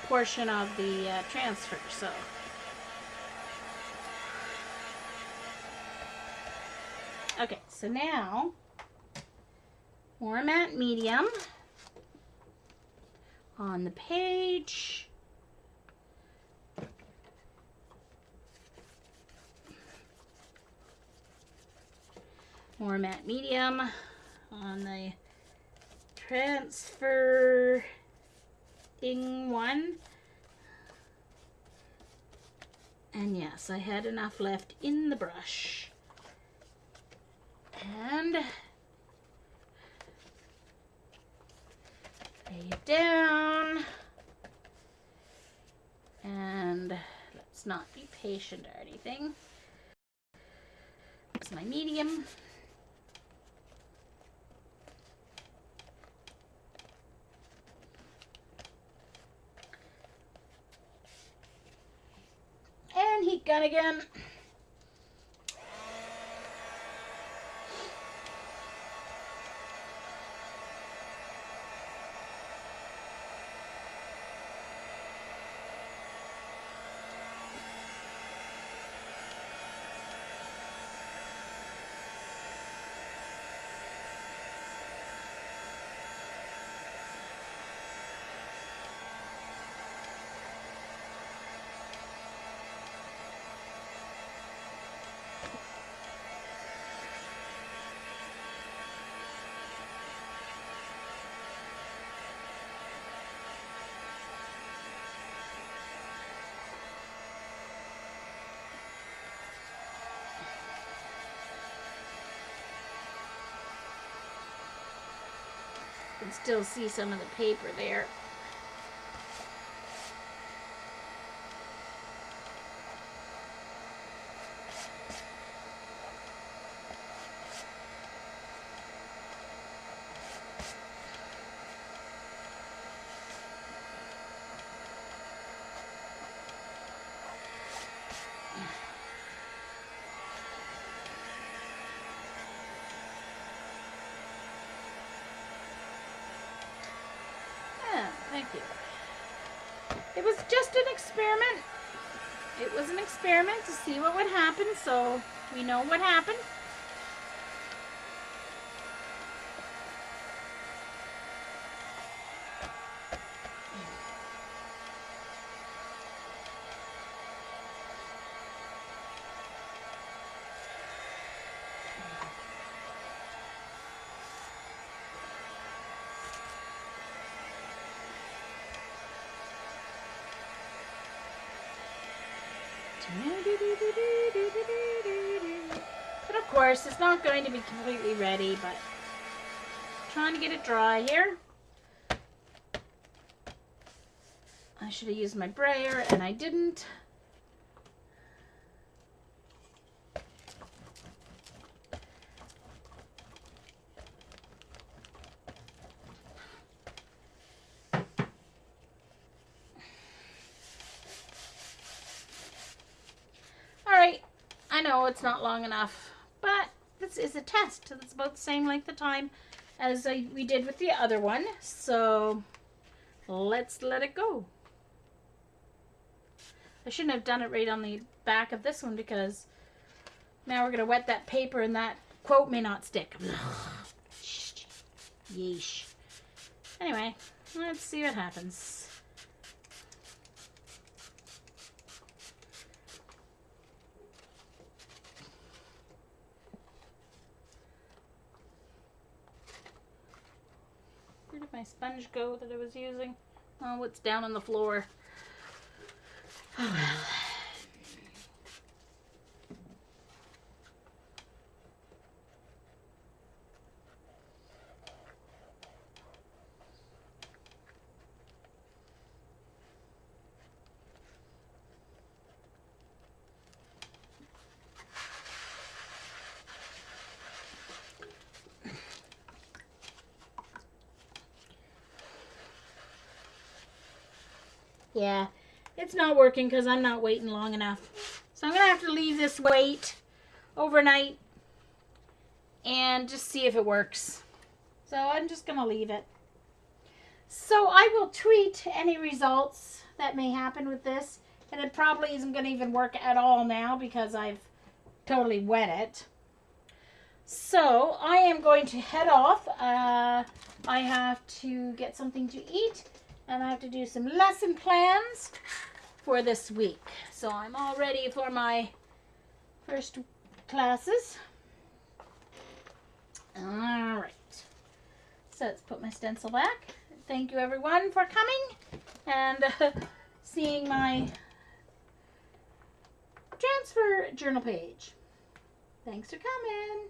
portion of the transfer. So okay, so now more matte medium on the page. More matte medium on the transferring one. And yes, I had enough left in the brush. And lay it down. And let's not be patient or anything. It's my medium. And heat gun again. You can still see some of the paper there. Thank you. It was just an experiment. It was an experiment to see what would happen, so we know what happened. But of course, it's not going to be completely ready, but trying to get it dry here. I should have used my brayer, and I didn't. Alright, I know it's not long enough, but this is a test. It's about the same length of time as we did with the other one, so let's let it go. I shouldn't have done it right on the back of this one because now we're going to wet that paper and that quote may not stick. Yeesh. Anyway, let's see what happens. Where did my sponge go that I was using? Oh, it's down on the floor. Oh well. Yeah, it's not working because I'm not waiting long enough. So I'm going to have to leave this wait overnight and just see if it works. So I'm just going to leave it. So I will tweet any results that may happen with this. And it probably isn't going to even work at all now because I've totally wet it. So I am going to head off. I have to get something to eat. And I have to do some lesson plans for this week. So I'm all ready for my first classes. All right. So let's put my stencil back. Thank you everyone for coming and seeing my transfer journal page. Thanks for coming.